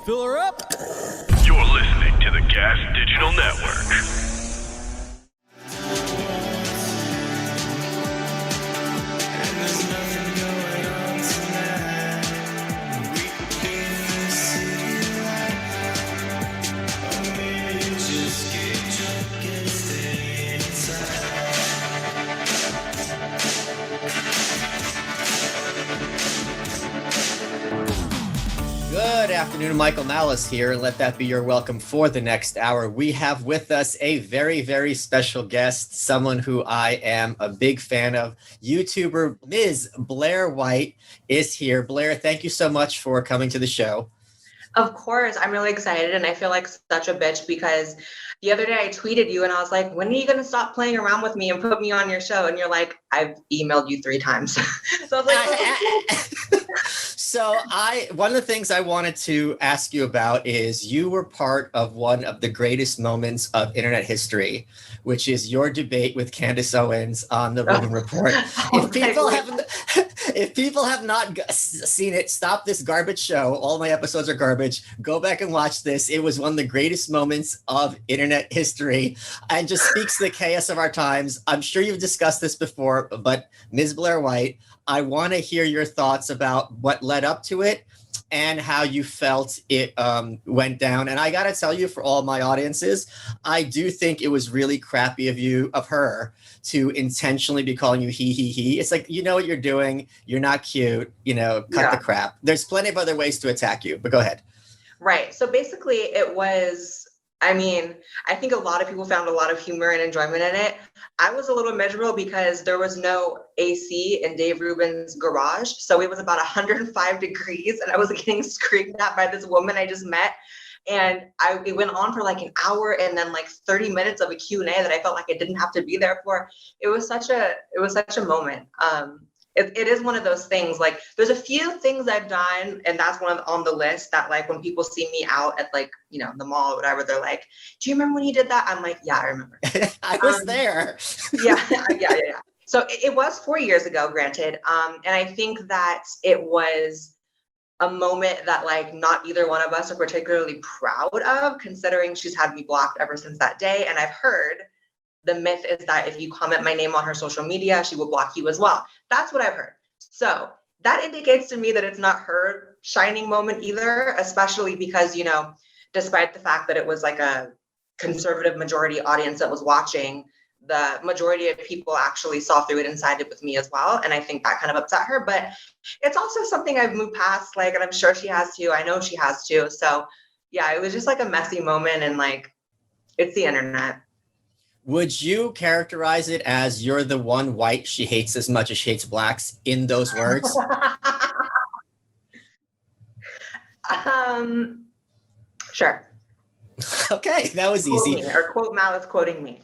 Fill her up. You're listening to the Gas Digital Network. Good afternoon, Michael Malice here, and let that be your welcome for the next hour. We have with us a very, very special guest, someone who I am a big fan of. YouTuber Ms. Blaire White is here. Blaire, thank you so much for coming to the show. Of course, I'm really excited, and I feel like such a bitch because the other day I tweeted you and I was like, when are you going to stop playing around with me and put me on your show? And you're like, I've emailed you 3 times. So I was like, So one of the things I wanted to ask you about is you were part of one of the greatest moments of internet history, which is your debate with Candace Owens on the Rubin Report. If people have not seen it, stop this garbage show. All my episodes are garbage. Go back and watch this. It was one of the greatest moments of internet history and just speaks to the chaos of our times. I'm sure you've discussed this before, but Ms. Blaire White, I want to hear your thoughts about what led up to it and how you felt it went down. And I got to tell you, for all my audiences, I do think it was really crappy of her to intentionally be calling you he. It's like, you know what you're doing. You're not cute. Cut the crap. There's plenty of other ways to attack you, but go ahead. Right. So basically it was, I think a lot of people found a lot of humor and enjoyment in it. I was a little miserable because there was no AC in Dave Rubin's garage. So it was about 105 degrees and I was getting screamed at by this woman I just met. And it went on for like an hour and then like 30 minutes of a Q&A that I felt like I didn't have to be there for. It was such a moment. It is one of those things, like there's a few things I've done and that's one on the list that like when people see me out at like, the mall or whatever, they're like, do you remember when you did that? I'm like, yeah, I remember. I was there. Yeah. So it was 4 years ago, granted. And I think that it was a moment that like not either one of us are particularly proud of, considering she's had me blocked ever since that day. And I've heard the myth is that if you comment my name on her social media, she will block you as well. That's what I've heard. So that indicates to me that it's not her shining moment either, especially because, despite the fact that it was like a conservative majority audience that was watching, the majority of people actually saw through it and sided with me as well. And I think that kind of upset her, but it's also something I've moved past, and I'm sure she has too. I know she has too. So yeah, it was just like a messy moment and it's the internet. Would you characterize it as you're the one white she hates as much as she hates blacks in those words? Sure. Okay, that was easy. Or quote Malice quoting me.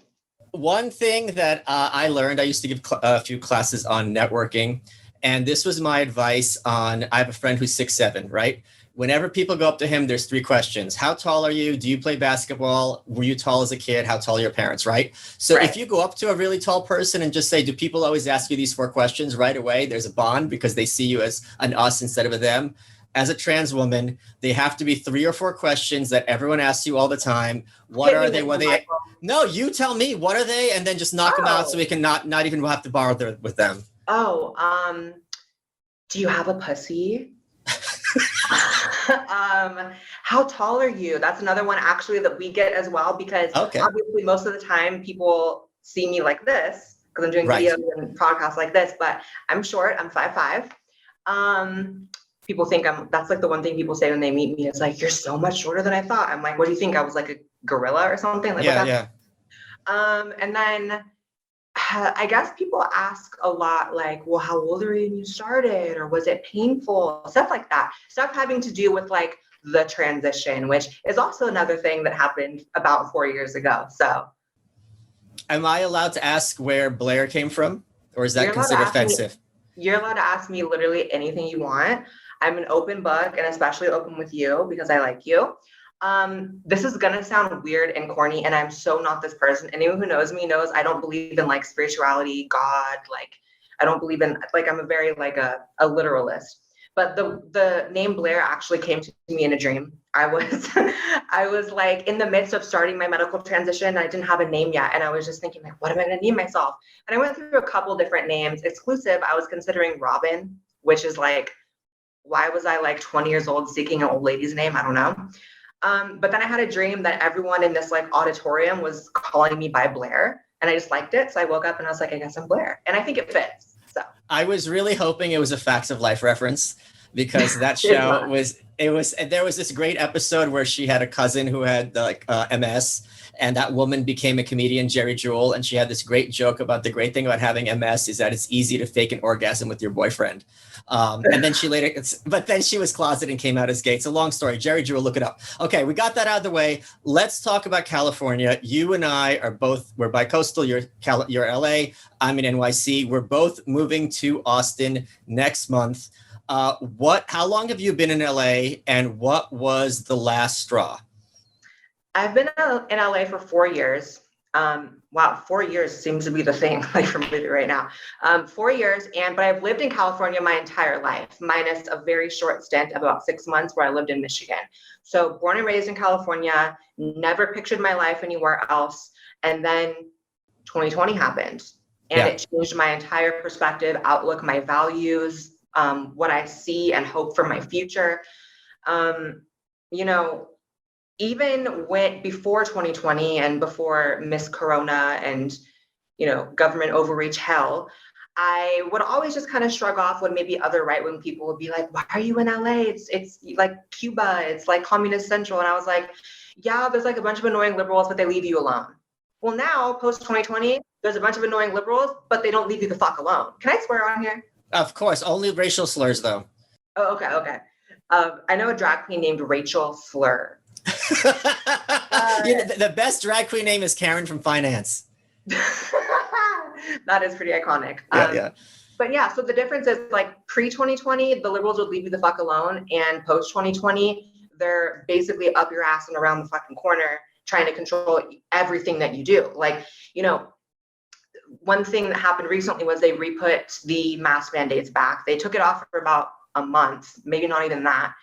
One thing that I learned, I used to give a few classes on networking, and this was my advice I have a friend who's 6'7", right? Whenever people go up to him, there's 3 questions. How tall are you? Do you play basketball? Were you tall as a kid? How tall are your parents, right? So If you go up to a really tall person and just say, do people always ask you these 4 questions right away? There's a bond because they see you as an us instead of a them. As a trans woman, they have to be 3 or 4 questions that everyone asks you all the time. What are they? No, you tell me. What are they? And then just knock them out so we can not even have to bother with them. Do you have a pussy? How tall are you? That's another one actually that we get as well, because obviously most of the time people see me like this because I'm doing videos and podcasts like this, but I'm short. I'm 5'5". People think that's like the one thing people say when they meet me. It's like, you're so much shorter than I thought. I'm like, what do you think? I was like a gorilla or something? And then I guess people ask a lot like, well, how old are you when you started? Or was it painful? Stuff like that. Stuff having to do with like the transition, which is also another thing that happened about 4 years ago. So. Am I allowed to ask where Blaire came from? Or is that considered offensive? You're allowed to ask me literally anything you want. I'm an open book, and especially open with you because I like you. This is gonna sound weird and corny, and I'm so not this person. Anyone who knows me knows I don't believe in like spirituality, God, like I don't believe in, like I'm a very like a literalist. But the name Blaire actually came to me in a dream. I was I was like in the midst of starting my medical transition. I didn't have a name yet, and I was just thinking like, what am I going to name myself? And I went through a couple different names. Exclusive, I was considering Robin, which is like, why was I like 20 years old seeking an old lady's name? I don't know. But then I had a dream that everyone in this like auditorium was calling me by Blaire, and I just liked it. So I woke up and I was like, I guess I'm Blaire, and I think it fits. So I was really hoping it was a Facts of Life reference, because that show there was this great episode where she had a cousin who had like MS, and that woman became a comedian, Jerry Jewell, and she had this great joke about the great thing about having MS is that it's easy to fake an orgasm with your boyfriend. And then but then she was closeted and came out as gay. It's a long story. Jerry Jewell, look it up. Okay, we got that out of the way. Let's talk about California. You and I we're bi-coastal. You're LA. I'm in NYC. We're both moving to Austin next month. How long have you been in LA, and what was the last straw? I've been in LA for 4 years. Wow, 4 years seems to be the thing like for me right now. 4 years, but I've lived in California my entire life, minus a very short stint of about 6 months where I lived in Michigan. So born and raised in California, never pictured my life anywhere else. And then 2020 happened, and it changed my entire perspective, outlook, my values, what I see and hope for my future. Even before 2020 and before Miss Corona and, government overreach hell, I would always just kind of shrug off when maybe other right-wing people would be like, why are you in LA? It's like Cuba, it's like communist central. And I was like, yeah, there's like a bunch of annoying liberals, but they leave you alone. Well, now post 2020, there's a bunch of annoying liberals, but they don't leave you the fuck alone. Can I swear on here? Of course, only racial slurs though. Oh, okay. I know a drag queen named Rachel Slur. The best drag queen name is Karen from Finance. That is pretty iconic. Yeah. But yeah, so the difference is like pre-2020, the liberals would leave you the fuck alone, and post-2020, they're basically up your ass and around the fucking corner trying to control everything that you do. Like, one thing that happened recently was they re-put the mask mandates back. They took it off for about a month, maybe not even that.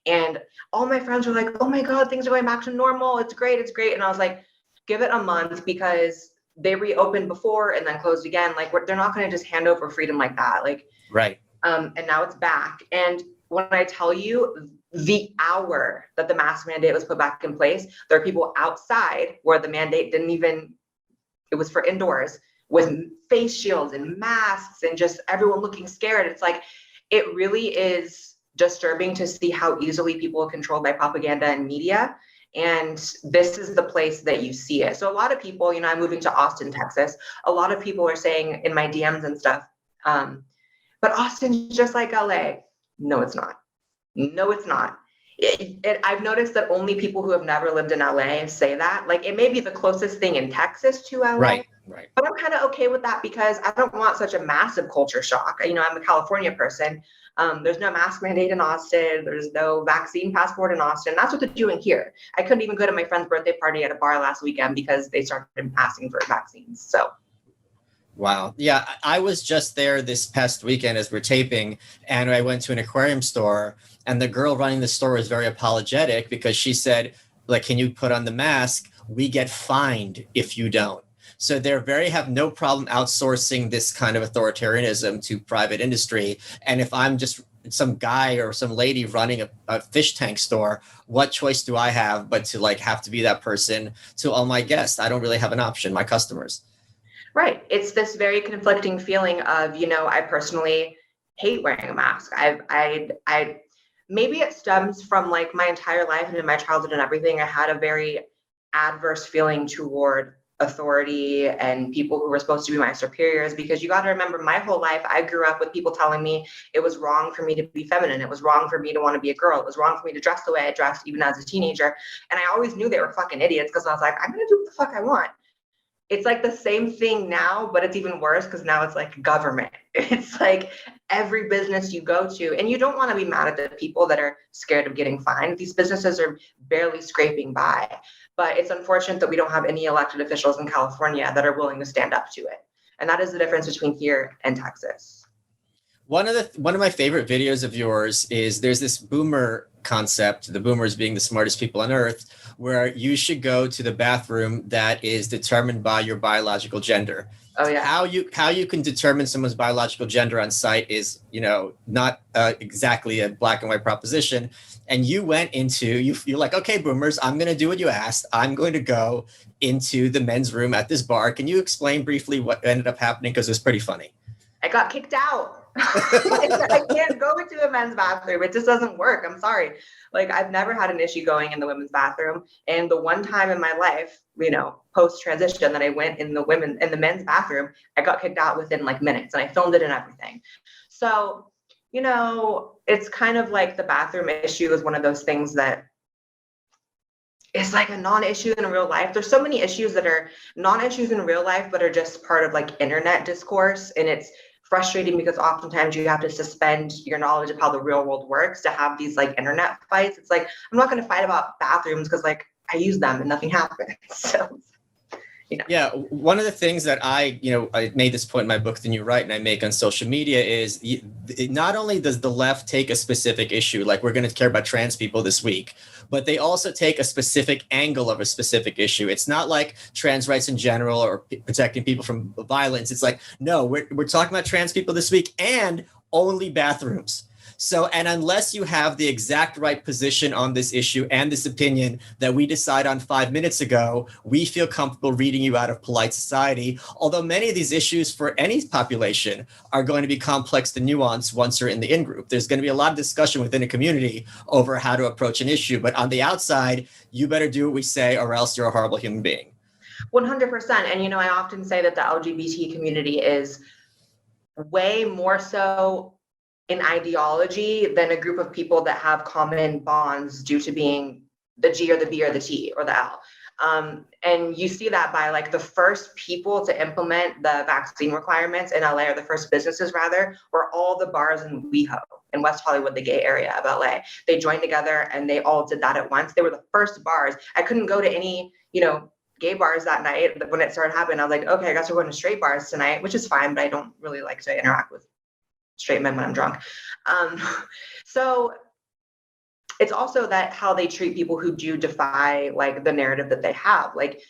And all my friends were like, oh my God, things are going back to normal. It's great. And I was like, give it a month, because they reopened before and then closed again. Like, they're not going to just hand over freedom like that. Like, right. And now it's back. And when I tell you the hour that the mask mandate was put back in place, there are people outside where the mandate it was for indoors, with face shields and masks and just everyone looking scared. It's like, it really is disturbing to see how easily people are controlled by propaganda and media. And this is the place that you see it. So a lot of people, I'm moving to Austin, Texas. A lot of people are saying in my DMs and stuff, but Austin's just like LA. No, it's not. No, it's not. I've noticed that only people who have never lived in LA say that. Like, it may be the closest thing in Texas to LA. Right. But I'm kind of okay with that, because I don't want such a massive culture shock. I'm a California person. There's no mask mandate in Austin. There's no vaccine passport in Austin. That's what they're doing here. I couldn't even go to my friend's birthday party at a bar last weekend because they started asking for vaccines. So. Wow. Yeah, I was just there this past weekend as we're taping, and I went to an aquarium store, and the girl running the store was very apologetic because she said, like, can you put on the mask? We get fined if you don't. So they have no problem outsourcing this kind of authoritarianism to private industry. And if I'm just some guy or some lady running a fish tank store, what choice do I have but to have to be that person to all my guests? I don't really have an option, my customers. Right. It's this very conflicting feeling of, I personally hate wearing a mask. I maybe it stems from my entire life and in my childhood and everything. I had a very adverse feeling toward authority and people who were supposed to be my superiors, because you got to remember, my whole life I grew up with people telling me it was wrong for me to be feminine. It was wrong for me to want to be a girl. It was wrong for me to dress the way I dressed even as a teenager. And I always knew they were fucking idiots, because I was like, I'm going to do what the fuck I want. It's like the same thing now, but it's even worse because now it's like government. It's like every business you go to, and you don't want to be mad at the people that are scared of getting fined. These businesses are barely scraping by, but it's unfortunate that we don't have any elected officials in California that are willing to stand up to it. And that is the difference between here and Texas. One of my favorite videos of yours is there's this boomer concept, the boomers being the smartest people on earth, where you should go to the bathroom that is determined by your biological gender. Oh yeah. How you can determine someone's biological gender on site is, not exactly a black and white proposition. And you went into, you're like, okay, boomers, I'm going to do what you asked. I'm going to go into the men's room at this bar. Can you explain briefly what ended up happening? Because it was pretty funny. I got kicked out. I can't go into a men's bathroom. It just doesn't work. I'm sorry. Like, I've never had an issue going in the women's bathroom. And the one time in my life, post transition, that I went in the men's bathroom, I got kicked out within like minutes, and I filmed it and everything. So, it's kind of like the bathroom issue is one of those things that is like a non-issue in real life. There's so many issues that are non-issues in real life, but are just part of like internet discourse. And it's frustrating because oftentimes you have to suspend your knowledge of how the real world works to have these like internet fights. It's like, I'm not going to fight about bathrooms because like I use them and nothing happens. So, Yeah, one of the things that I made this point in my book, The New Right, and I make on social media is not only does the left take a specific issue, like we're going to care about trans people this week, but they also take a specific angle of a specific issue. It's not like trans rights in general or protecting people from violence. It's like, no, we're talking about trans people this week and only bathrooms. So, and unless you have the exact right position on this issue and this opinion that we decide on 5 minutes ago, we feel comfortable reading you out of polite society. Although many of these issues for any population are going to be complex and nuanced once you're in the in-group. There's going to be a lot of discussion within a community over how to approach an issue. But on the outside, you better do what we say or else you're a horrible human being. 100%. And, I often say that the LGBT community is way more so in ideology than a group of people that have common bonds due to being the G or the B or the T or the L. And you see that by like the first people to implement the vaccine requirements in LA, or the first businesses rather, were all the bars in WeHo in West Hollywood, the gay area of LA. They joined together and they all did that at once. They were the first bars. I couldn't go to any, gay bars that night. When it started happening, I was like, okay, I guess we're going to straight bars tonight, which is fine, but I don't really like to interact with straight men when I'm drunk. So it's also that how they treat people who do defy like the narrative that they have. Like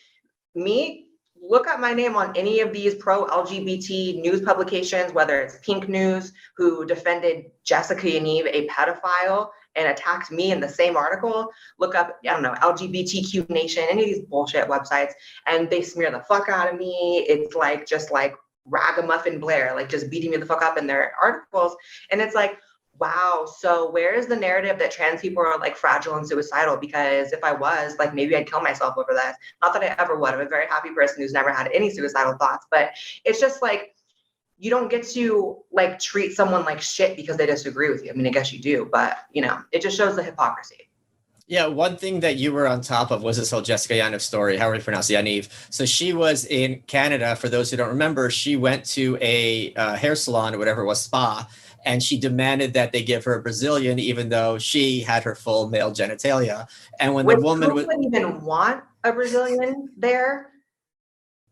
me, look at my name on any of these pro-LGBT news publications, whether it's Pink News, who defended Jessica Yaniv, a pedophile, and attacked me in the same article. Look up, LGBTQ Nation, any of these bullshit websites, and they smear the fuck out of me. It's like, just like ragamuffin Blaire, like just beating me the fuck up in their articles. And it's like, wow, so where is the narrative that trans people are like fragile and suicidal? Because if I was, like, maybe I'd kill myself over that. Not that I ever would. I'm a very happy person who's never had any suicidal thoughts, but it's just like, you don't get to like treat someone like shit because they disagree with you. I mean, I guess you do, but it just shows the hypocrisy. Yeah, one thing that you were on top of was this whole Jessica Yaniv story. How do we pronounce Yaniv? So she was in Canada. For those who don't remember, she went to a hair salon or whatever it was, spa, and she demanded that they give her a Brazilian, even though she had her full male genitalia. And when the woman would even want a Brazilian there,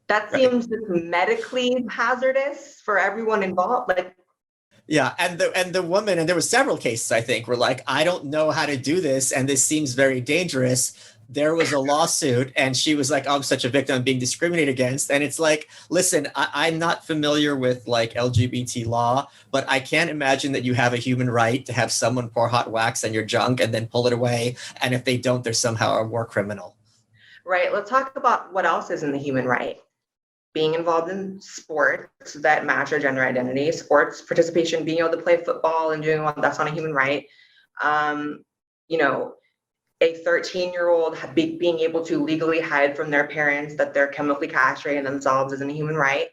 that seems medically hazardous for everyone involved. Like, yeah, and the woman, and there were several cases, I think, were like, I don't know how to do this, and this seems very dangerous. There was a lawsuit, and she was like, oh, I'm such a victim, I'm being discriminated against. And it's like, listen, I'm not familiar with like LGBT law, but I can't imagine that you have a human right to have someone pour hot wax on your junk and then pull it away. And if they don't, they're somehow a war criminal. Right. Let's talk about what else is in the human right. Being involved in sports that match your gender identity, sports participation, being able to play football and doing all that's not a human right. A 13-year-old being able to legally hide from their parents that they're chemically castrating themselves isn't a human right.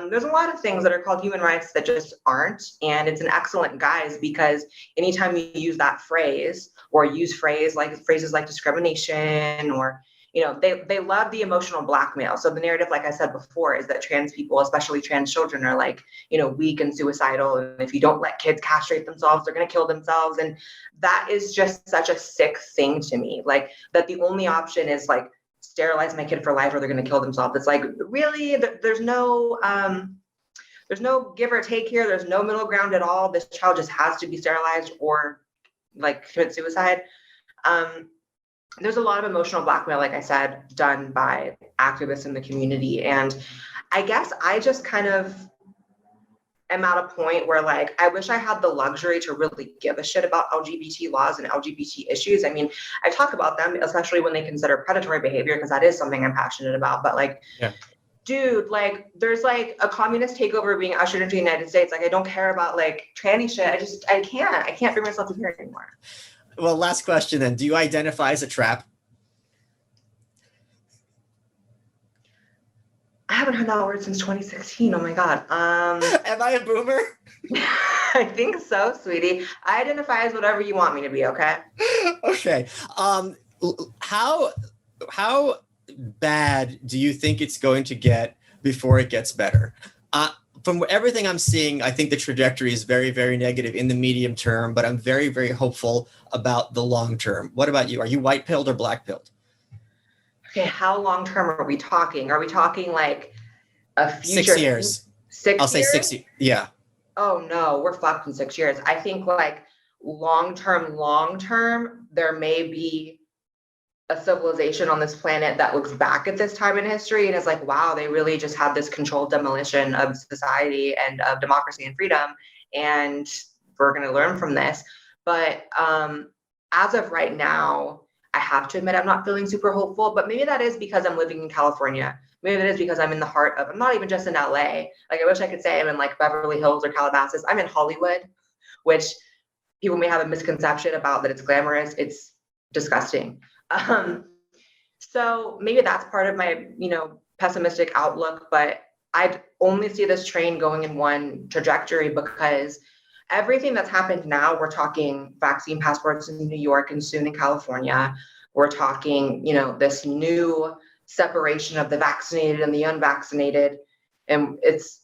There's a lot of things that are called human rights that just aren't. And it's an excellent guise because anytime you use that phrase or use phrases like discrimination or they love the emotional blackmail. So the narrative, like I said before, is that trans people, especially trans children, are like, weak and suicidal. And if you don't let kids castrate themselves, they're going to kill themselves. And that is just such a sick thing to me. Like that the only option is like sterilize my kid for life or they're going to kill themselves. It's like, really, there's no there's no give or take here. There's no middle ground at all. This child just has to be sterilized or like commit suicide. There's a lot of emotional blackmail, like I said, done by activists in the community. And I guess I just kind of am at a point where like, I wish I had the luxury to really give a shit about LGBT laws and LGBT issues. I mean, I talk about them, especially when they consider predatory behavior, because that is something I'm passionate about. But like, dude, like there's like a communist takeover being ushered into the United States. Like I don't care about like tranny shit. I can't bring myself to hear it anymore. Well, last question then. Do you identify as a trap? I haven't heard that word since 2016. Oh my God. Am I a boomer? I think so, sweetie. I identify as whatever you want me to be, okay? Okay. How bad do you think it's going to get before it gets better? From everything I'm seeing, I think the trajectory is very, very negative in the medium term, but I'm very, very hopeful about the long term. What about you? Are you white pilled or black pilled? Okay, how long term are we talking? Are we talking like a future? 6 years. 6 years? I'll say 6 years. Yeah. Oh no, we're fucked in 6 years. I think like long term, there may be a civilization on this planet that looks back at this time in history and is like, wow, they really just had this controlled demolition of society and of democracy and freedom. And we're going to learn from this. But as of right now, I have to admit, I'm not feeling super hopeful, but maybe that is because I'm living in California. Maybe that is because I'm in the heart of, I'm not even just in LA. Like I wish I could say I'm in like Beverly Hills or Calabasas. I'm in Hollywood, which people may have a misconception about that it's glamorous. It's disgusting. So maybe that's part of my, pessimistic outlook, but I'd only see this train going in one trajectory because everything that's happened now, we're talking vaccine passports in New York and soon in California. We're talking, this new separation of the vaccinated and the unvaccinated. And it's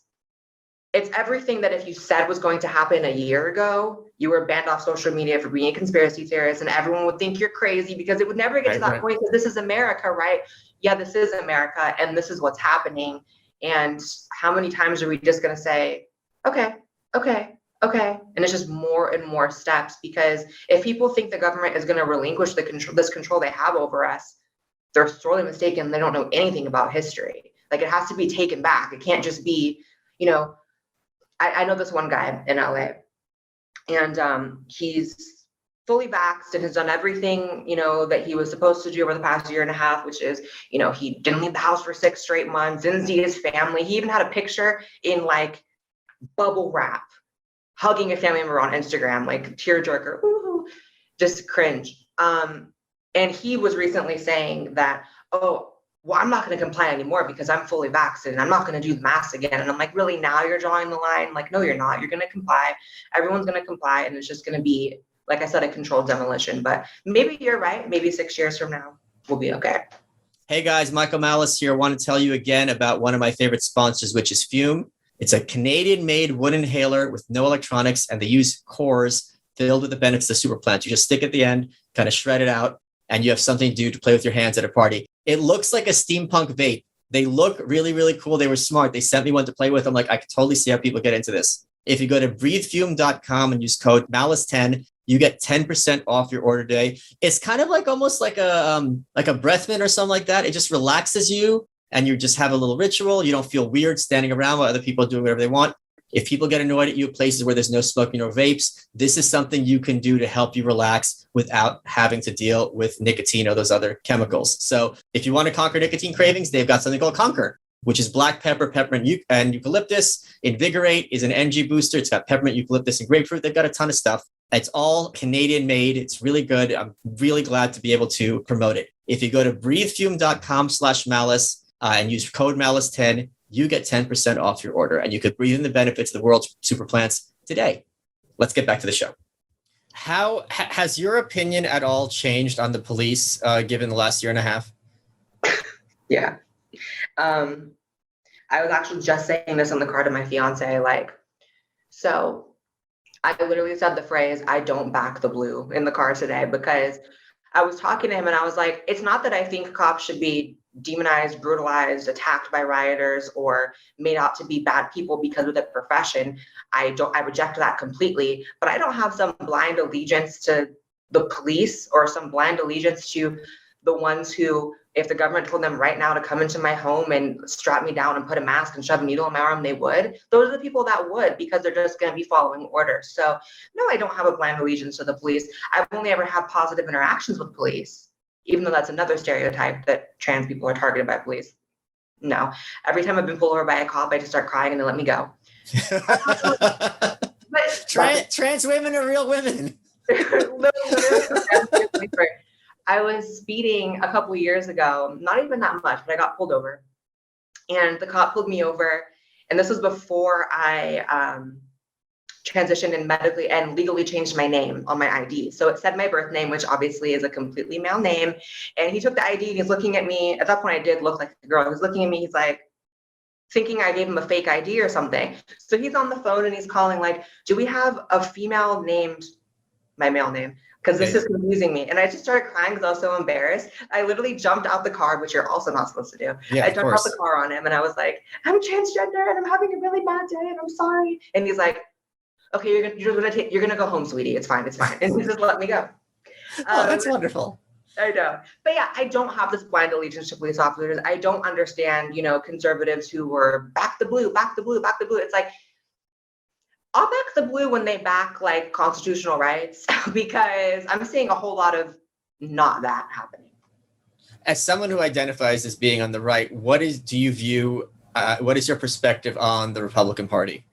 everything that if you said was going to happen a year ago, you were banned off social media for being a conspiracy theorist and everyone would think you're crazy because it would never get to that point because this is America, right? Yeah, this is America and this is what's happening. And how many times are we just going to say, okay. And it's just more and more steps because if people think the government is going to relinquish this control they have over us, they're sorely mistaken. They don't know anything about history. Like it has to be taken back. It can't just be, I know this one guy in LA and he's fully vaxxed and has done everything, that he was supposed to do over the past year and a half, which is, he didn't leave the house for 6 straight months, didn't see his family. He even had a picture in like bubble wrap, hugging a family member on Instagram, like tearjerker, woohoo, just cringe. And he was recently saying that, well, I'm not going to comply anymore because I'm fully vaccinated. I'm not going to do the mask again. And I'm like, really, now you're drawing the line? Like, no, you're not. You're going to comply. Everyone's going to comply. And it's just going to be, like I said, a controlled demolition. But maybe you're right. Maybe 6 years from now, we'll be okay. Hey guys, Michael Malice here. I want to tell you again about one of my favorite sponsors, which is Fume. It's a Canadian-made wood inhaler with no electronics, and they use cores filled with the benefits of super plants. You just stick at the end, kind of shred it out, and you have something to do to play with your hands at a party. It looks like a steampunk vape. They look really, really cool. They were smart. They sent me one to play with. I'm like, I can totally see how people get into this. If you go to breathefume.com and use code MALICE10, you get 10% off your order today. It's kind of like almost like a breath mint or something like that. It just relaxes you and you just have a little ritual. You don't feel weird standing around while other people are doing whatever they want. If people get annoyed at you at places where there's no smoking or vapes, this is something you can do to help you relax without having to deal with nicotine or those other chemicals. So if you want to conquer nicotine cravings, they've got something called Conquer, which is black pepper, peppermint, and eucalyptus. Invigorate is an NG booster. It's got peppermint, eucalyptus, and grapefruit. They've got a ton of stuff. It's all Canadian made. It's really good. I'm really glad to be able to promote it. If you go to breathefume.com/malice and use code MALICE10, you get 10% off your order and you could breathe in the benefits of the world's super plants today. Let's get back to the show. How has your opinion at all changed on the police given the last year and a half? Yeah. I was actually just saying this in the car to my fiance, so I literally said the phrase, I don't back the blue in the car today because I was talking to him and I was like, it's not that I think cops should be demonized, brutalized, attacked by rioters, or made out to be bad people because of their profession. I reject that completely, but I don't have some blind allegiance to the police or some blind allegiance to the ones who, if the government told them right now to come into my home and strap me down and put a mask and shove a needle in my arm, they would. Those are the people that would, because they're just going to be following orders. So no, I don't have a blind allegiance to the police. I've only ever had positive interactions with police, even though that's another stereotype that trans people are targeted by police. No, every time I've been pulled over by a cop, I just start crying and they let me go. But Trans women are real women. I was speeding a couple of years ago, not even that much, but I got pulled over, and the cop pulled me over. And this was before I transitioned and medically and legally changed my name on my ID. So it said my birth name, which obviously is a completely male name. And he took the ID and he's looking at me. At that point, I did look like a girl. He was looking at me. He's like, thinking I gave him a fake ID or something. So he's on the phone and he's calling like, do we have a female named my male name? Because this is confusing me. And I just started crying because I was so embarrassed. I literally jumped out the car, which you're also not supposed to do. Yeah, I jumped out the car on him and I was like, I'm transgender and I'm having a really bad day and I'm sorry. And he's like, okay, you're gonna go home, sweetie. It's fine. And he just let me go. Oh, that's wonderful. I know. But yeah, I don't have this blind allegiance to police officers. I don't understand, conservatives who were back the blue. It's like, I'll back the blue when they back like constitutional rights, because I'm seeing a whole lot of not that happening. As someone who identifies as being on the right, what is your perspective on the Republican Party?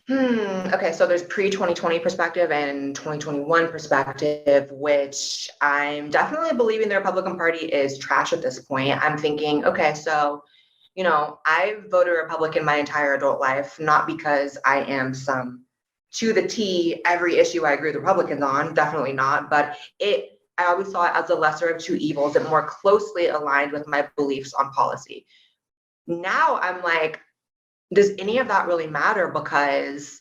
Okay, so there's pre-2020 perspective and 2021 perspective, which I'm definitely believing the Republican Party is trash at this point. I'm thinking, okay, so, I've voted Republican my entire adult life, not because I am some to the T, every issue I agree with Republicans on, definitely not, but I always saw it as the lesser of two evils that more closely aligned with my beliefs on policy. Now I'm like, does any of that really matter? Because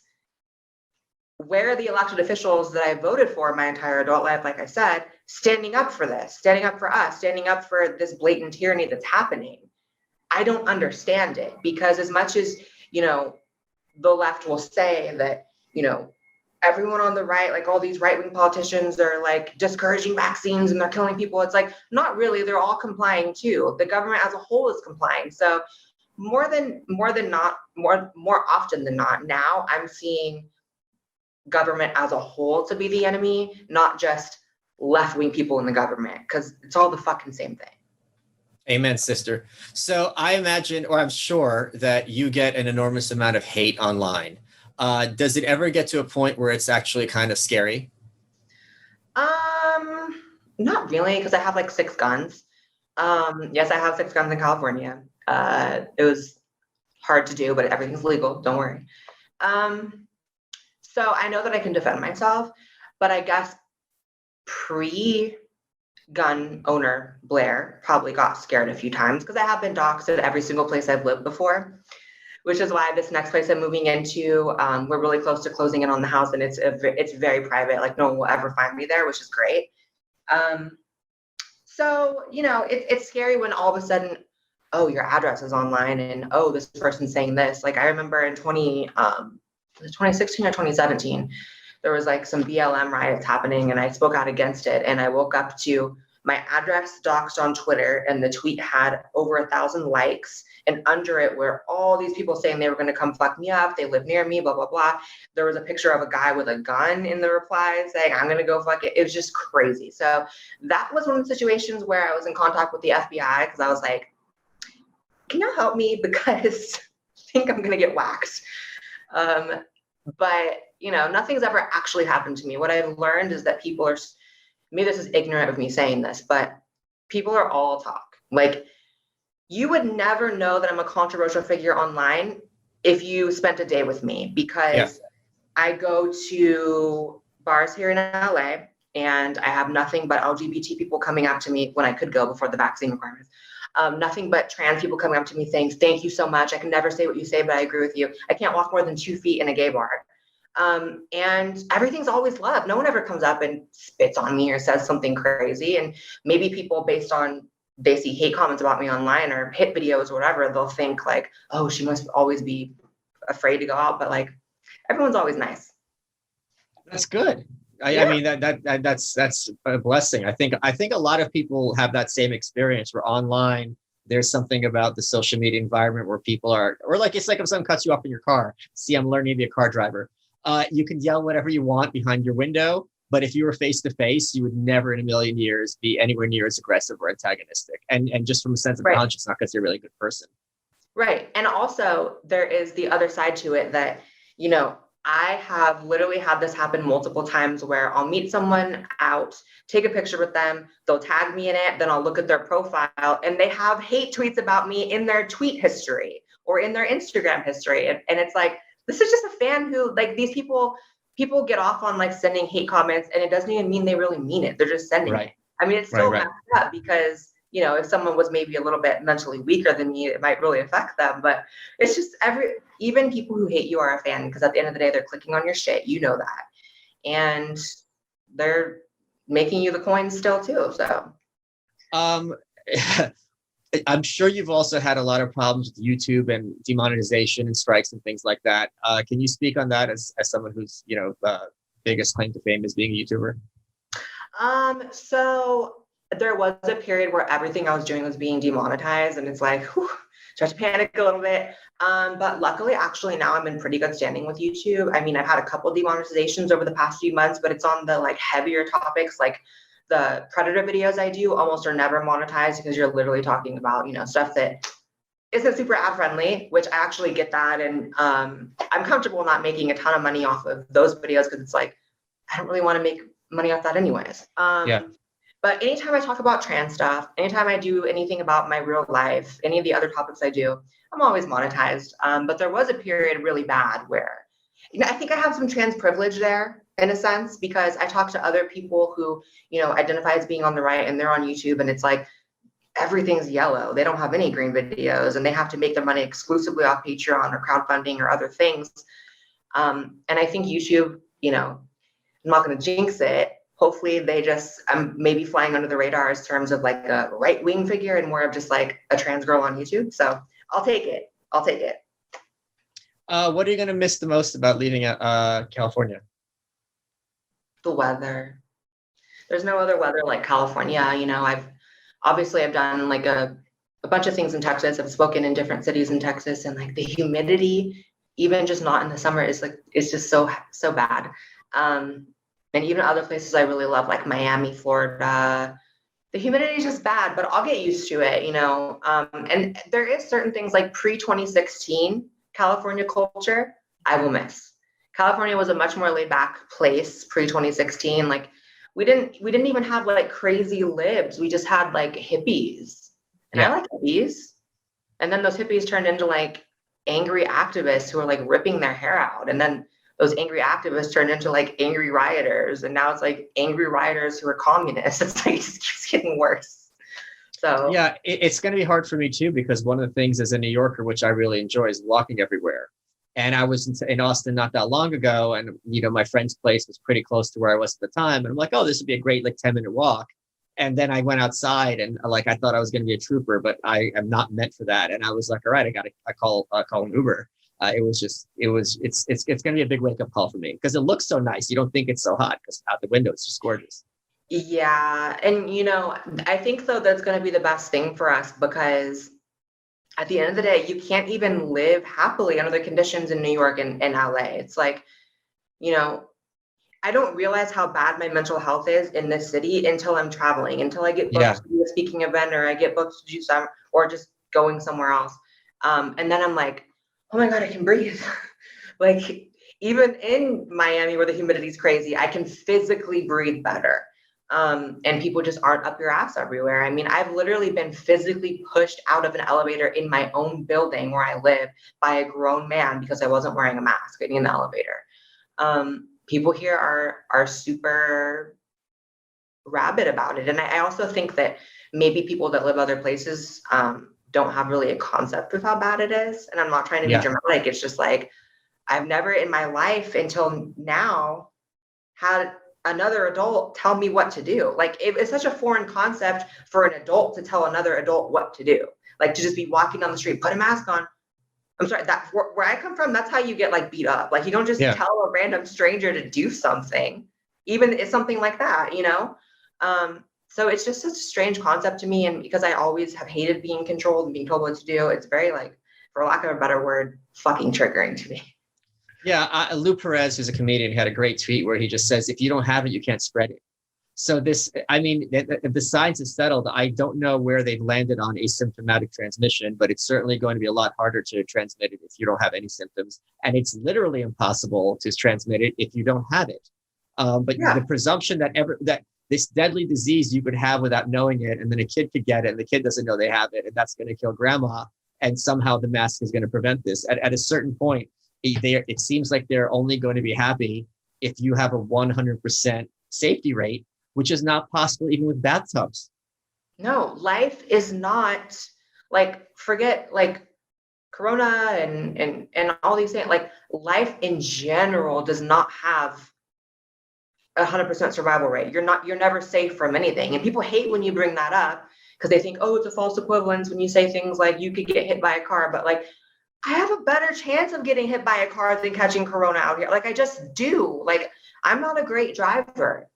where are the elected officials that I voted for my entire adult life, like I said, standing up for this, standing up for us, standing up for this blatant tyranny that's happening? I don't understand it, because as much as, the left will say that, everyone on the right, like all these right-wing politicians are like discouraging vaccines and they're killing people. It's like, not really, they're all complying too. The government as a whole is complying. So more often than not, now I'm seeing government as a whole to be the enemy, not just left-wing people in the government, because it's all the fucking same thing. Amen, sister. So I imagine, or I'm sure, that you get an enormous amount of hate online. Does it ever get to a point where it's actually kind of scary? Not really, because I have like 6 guns. Yes, I have 6 guns in California. It was hard to do, but everything's legal. Don't worry. So I know that I can defend myself, but I guess pre-gun owner Blaire probably got scared a few times, because I have been doxxed at every single place I've lived before, which is why this next place I'm moving into, we're really close to closing in on the house, and it's very private. Like no one will ever find me there, which is great. So, it's scary when all of a sudden, oh, your address is online, and oh, this person's saying this. Like I remember in 2016 or 2017, there was like some BLM riots happening, and I spoke out against it. And I woke up to my address doxed on Twitter, and the tweet had over 1,000 likes. And under it were all these people saying they were going to come fuck me up. They live near me, blah, blah, blah. There was a picture of a guy with a gun in the replies saying, I'm going to go fuck it. It was just crazy. So that was one of the situations where I was in contact with the FBI, because I was like, can you help me? Because I think I'm going to get waxed. But, nothing's ever actually happened to me. What I've learned is that people are, maybe this is ignorant of me saying this, but people are all talk. Like, you would never know that I'm a controversial figure online if you spent a day with me, because I go to bars here in LA and I have nothing but LGBT people coming up to me when I could go before the vaccine requirements. Nothing but trans people coming up to me saying, thank you so much. I can never say what you say, but I agree with you. I can't walk more than 2 feet in a gay bar. And everything's always love. No one ever comes up and spits on me or says something crazy. And maybe people, based on they see hate comments about me online or hit videos or whatever, they'll think like, oh, she must always be afraid to go out. But like, everyone's always nice. That's good. Yeah. I mean, that's a blessing. I think a lot of people have that same experience where online, there's something about the social media environment where people are, or like, it's like if someone cuts you off in your car. See, I'm learning to be a car driver. You can yell whatever you want behind your window, but if you were face to face, you would never in a million years be anywhere near as aggressive or antagonistic. And just from a sense of Right. conscience, not because you're a really good person. Right. And also there is the other side to it that, you know, I have literally had this happen multiple times where I'll meet someone out, take a picture with them, they'll tag me in it, then I'll look at their profile and they have hate tweets about me in their tweet history or in their Instagram history. And it's like, this is just a fan who, like, these people get off on like sending hate comments and it doesn't even mean they really mean it. They're just sending it. I mean, it's still messed up because, you know, if someone was maybe a little bit mentally weaker than me, it might really affect them. But it's just even people who hate you are a fan because at the end of the day, they're clicking on your shit. You know that. And they're making you the coin still too. So I'm sure you've also had a lot of problems with YouTube and demonetization and strikes and things like that. Can you speak on that as someone who's, you know, biggest claim to fame is being a YouTuber? So there was a period where everything I was doing was being demonetized and it's like, whew, start to panic a little bit. But luckily, actually now I'm in pretty good standing with YouTube. I mean, I've had a couple demonetizations over the past few months, but it's on the like heavier topics, like the predator videos I do almost are never monetized because you're literally talking about, you know, stuff that isn't super ad friendly, which I actually get that. And I'm comfortable not making a ton of money off of those videos because it's like, I don't really want to make money off that anyways. But anytime I talk about trans stuff, anytime I do anything about my real life, any of the other topics I do, I'm always monetized. But there was a period really bad where, you know, I think I have some trans privilege there in a sense, because I talk to other people who, you know, identify as being on the right and they're on YouTube and it's like, everything's yellow. They don't have any green videos and they have to make their money exclusively off Patreon or crowdfunding or other things. And I think YouTube, you know, I'm not going to jinx it. Hopefully they just, I'm maybe flying under the radar in terms of like a right wing figure and more of just like a trans girl on YouTube. So I'll take it. I'll take it. What are you going to miss the most about leaving California? The weather. There's no other weather like California. You know, I've done like a bunch of things in Texas. I've spoken in different cities in Texas and like the humidity, even just not in the summer is like, it's just so bad. And even other places I really love, like Miami, Florida, the humidity is just bad, but I'll get used to it, you know. And there is certain things like pre-2016 California culture I will miss. California was a much more laid back place pre-2016. Like we didn't even have like crazy libs. We just had like hippies. And I like hippies. And then those hippies turned into like angry activists who are like ripping their hair out. And then those angry activists turned into like angry rioters. And now it's like angry rioters who are communists. It's like, it just keeps getting worse. So yeah, it's going to be hard for me too, because one of the things as a New Yorker, which I really enjoy, is walking everywhere. And I was in Austin not that long ago. And, you know, my friend's place was pretty close to where I was at the time. And I'm like, oh, this would be a great like 10-minute walk. And then I went outside and like, I thought I was going to be a trooper, but I am not meant for that. And I was like, all right, I call an Uber. It's going to be a big wake up call for me because it looks so nice. You don't think it's so hot because out the window, it's just gorgeous. Yeah. And, you know, I think though, that's going to be the best thing for us because at the end of the day, you can't even live happily under the conditions in New York and LA. It's like, you know, I don't realize how bad my mental health is in this city until I'm traveling, until I get booked to do a speaking event or I get booked to do some, or just going somewhere else. And then I'm like, oh my God, I can breathe. Like even in Miami where the humidity is crazy, I can physically breathe better. And people just aren't up your ass everywhere. I mean, I've literally been physically pushed out of an elevator in my own building where I live by a grown man because I wasn't wearing a mask getting in the elevator. People here are super rabid about it. And I also think that maybe people that live other places don't have really a concept of how bad it is. And I'm not trying to be dramatic. It's just like, I've never in my life until now had another adult tell me what to do. Like it's such a foreign concept for an adult to tell another adult what to do. Like to just be walking down the street, put a mask on. I'm sorry, that where I come from, that's how you get like beat up. Like you don't just tell a random stranger to do something, even it's something like that, you know? So it's just such a strange concept to me. And because I always have hated being controlled and being told what to do, it's very like, for lack of a better word, fucking triggering to me. Yeah, Lou Perez, who's a comedian, had a great tweet where he just says, if you don't have it, you can't spread it. So this, I mean, if the science is settled, I don't know where they've landed on asymptomatic transmission, but it's certainly going to be a lot harder to transmit it if you don't have any symptoms. And it's literally impossible to transmit it if you don't have it. But the presumption that this deadly disease you could have without knowing it, and then a kid could get it, and the kid doesn't know they have it, and that's going to kill grandma, and somehow the mask is going to prevent this. At a certain point, it seems like they're only going to be happy if you have a 100% safety rate, which is not possible even with bathtubs. No, life is not like, forget like Corona and all these things. Like life in general does not have 100% survival rate. You're never safe from anything. And people hate when you bring that up because they think, oh, it's a false equivalence when you say things like you could get hit by a car, but like I have a better chance of getting hit by a car than catching Corona out here. Like I just do. Like I'm not a great driver.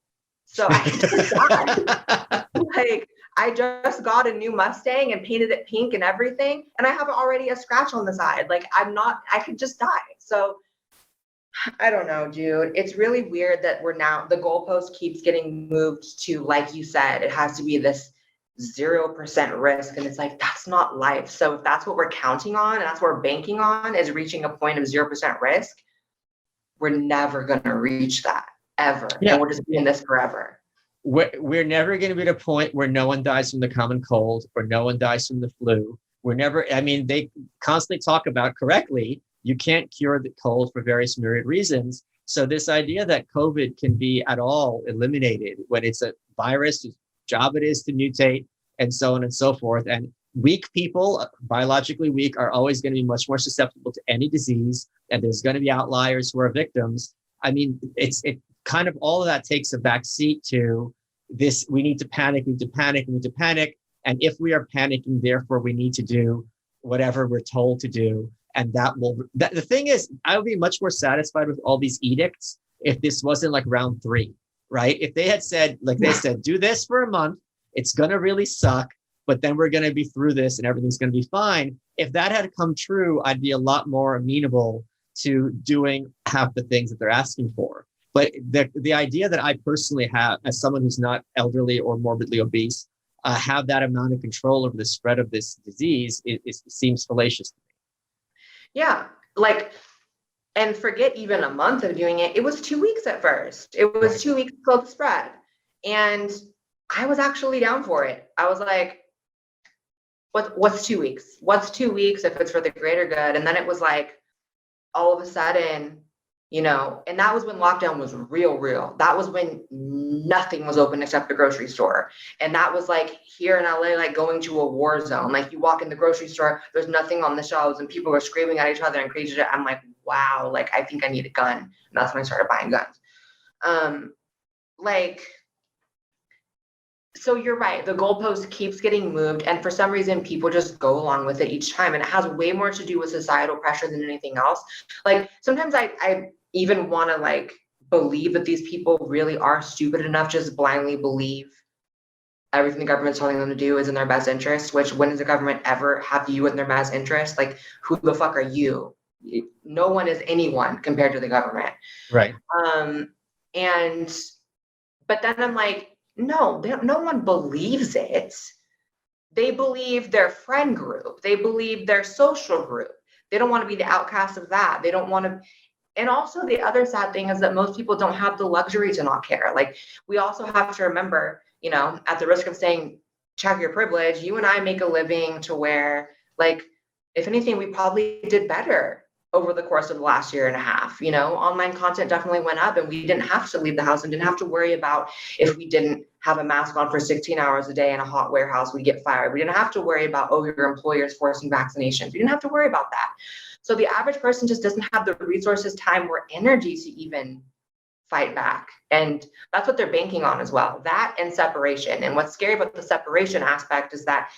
So I just got, like, I just got a new Mustang and painted it pink and everything. And I have already a scratch on the side. Like I could just die. So I don't know, dude. It's really weird that the goalpost keeps getting moved to, like you said, it has to be this 0% risk. And it's like, that's not life. So if that's what we're counting on and that's what we're banking on is reaching a point of 0% risk, we're never going to reach that. Ever. And we're just doing this forever. We're never going to be at a point where no one dies from the common cold or no one dies from the flu. They constantly talk about correctly, you can't cure the cold for various myriad reasons. So this idea that COVID can be at all eliminated when it's a virus, whose job it is to mutate and so on and so forth. And weak people, biologically weak, are always going to be much more susceptible to any disease. And there's going to be outliers who are victims. I mean, it kind of all of that takes a back seat to this. We need to panic, we need to panic, we need to panic. And if we are panicking, therefore we need to do whatever we're told to do. And the thing is, I would be much more satisfied with all these edicts if this wasn't like round 3, right? If they had said, like they said, do this for a month, it's going to really suck, but then we're going to be through this and everything's going to be fine. If that had come true, I'd be a lot more amenable to doing half the things that they're asking for. But the idea that I personally have, as someone who's not elderly or morbidly obese, have that amount of control over the spread of this disease, it seems fallacious to me. Yeah, like, and forget even a month of doing it. It was 2 weeks at first. It was 2 weeks to slow the spread. And I was actually down for it. I was like, what's 2 weeks? What's 2 weeks if it's for the greater good? And then it was like, all of a sudden, you know, and that was when lockdown was real. That was when nothing was open except the grocery store. And that was like here in LA, like going to a war zone. Like you walk in the grocery store, there's nothing on the shelves and people are screaming at each other and crazy shit. I'm like, wow, like I think I need a gun. And that's when I started buying guns. So you're right. The goalpost keeps getting moved. And for some reason, people just go along with it each time. And it has way more to do with societal pressure than anything else. Like sometimes I even want to like believe that these people really are stupid enough to just blindly believe everything the government's telling them to do is in their best interest, which when does the government ever have you in their best interest? Like, who the fuck are you? No one is anyone compared to the government. Right. But then I'm like, no one believes it. They believe their friend group. They believe their social group. They don't want to be the outcast of that. They don't want to. And also the other sad thing is that most people don't have the luxury to not care. Like we also have to remember, you know, at the risk of saying, check your privilege, you and I make a living to where, like, if anything, we probably did better over the course of the last year and a half. You know, online content definitely went up and we didn't have to leave the house and didn't have to worry about if we didn't have a mask on for 16 hours a day in a hot warehouse, we'd get fired. We didn't have to worry about, oh, your employer's forcing vaccinations. We didn't have to worry about that. So the average person just doesn't have the resources, time, or energy to even fight back. And that's what they're banking on as well. That and separation. And what's scary about the separation aspect is that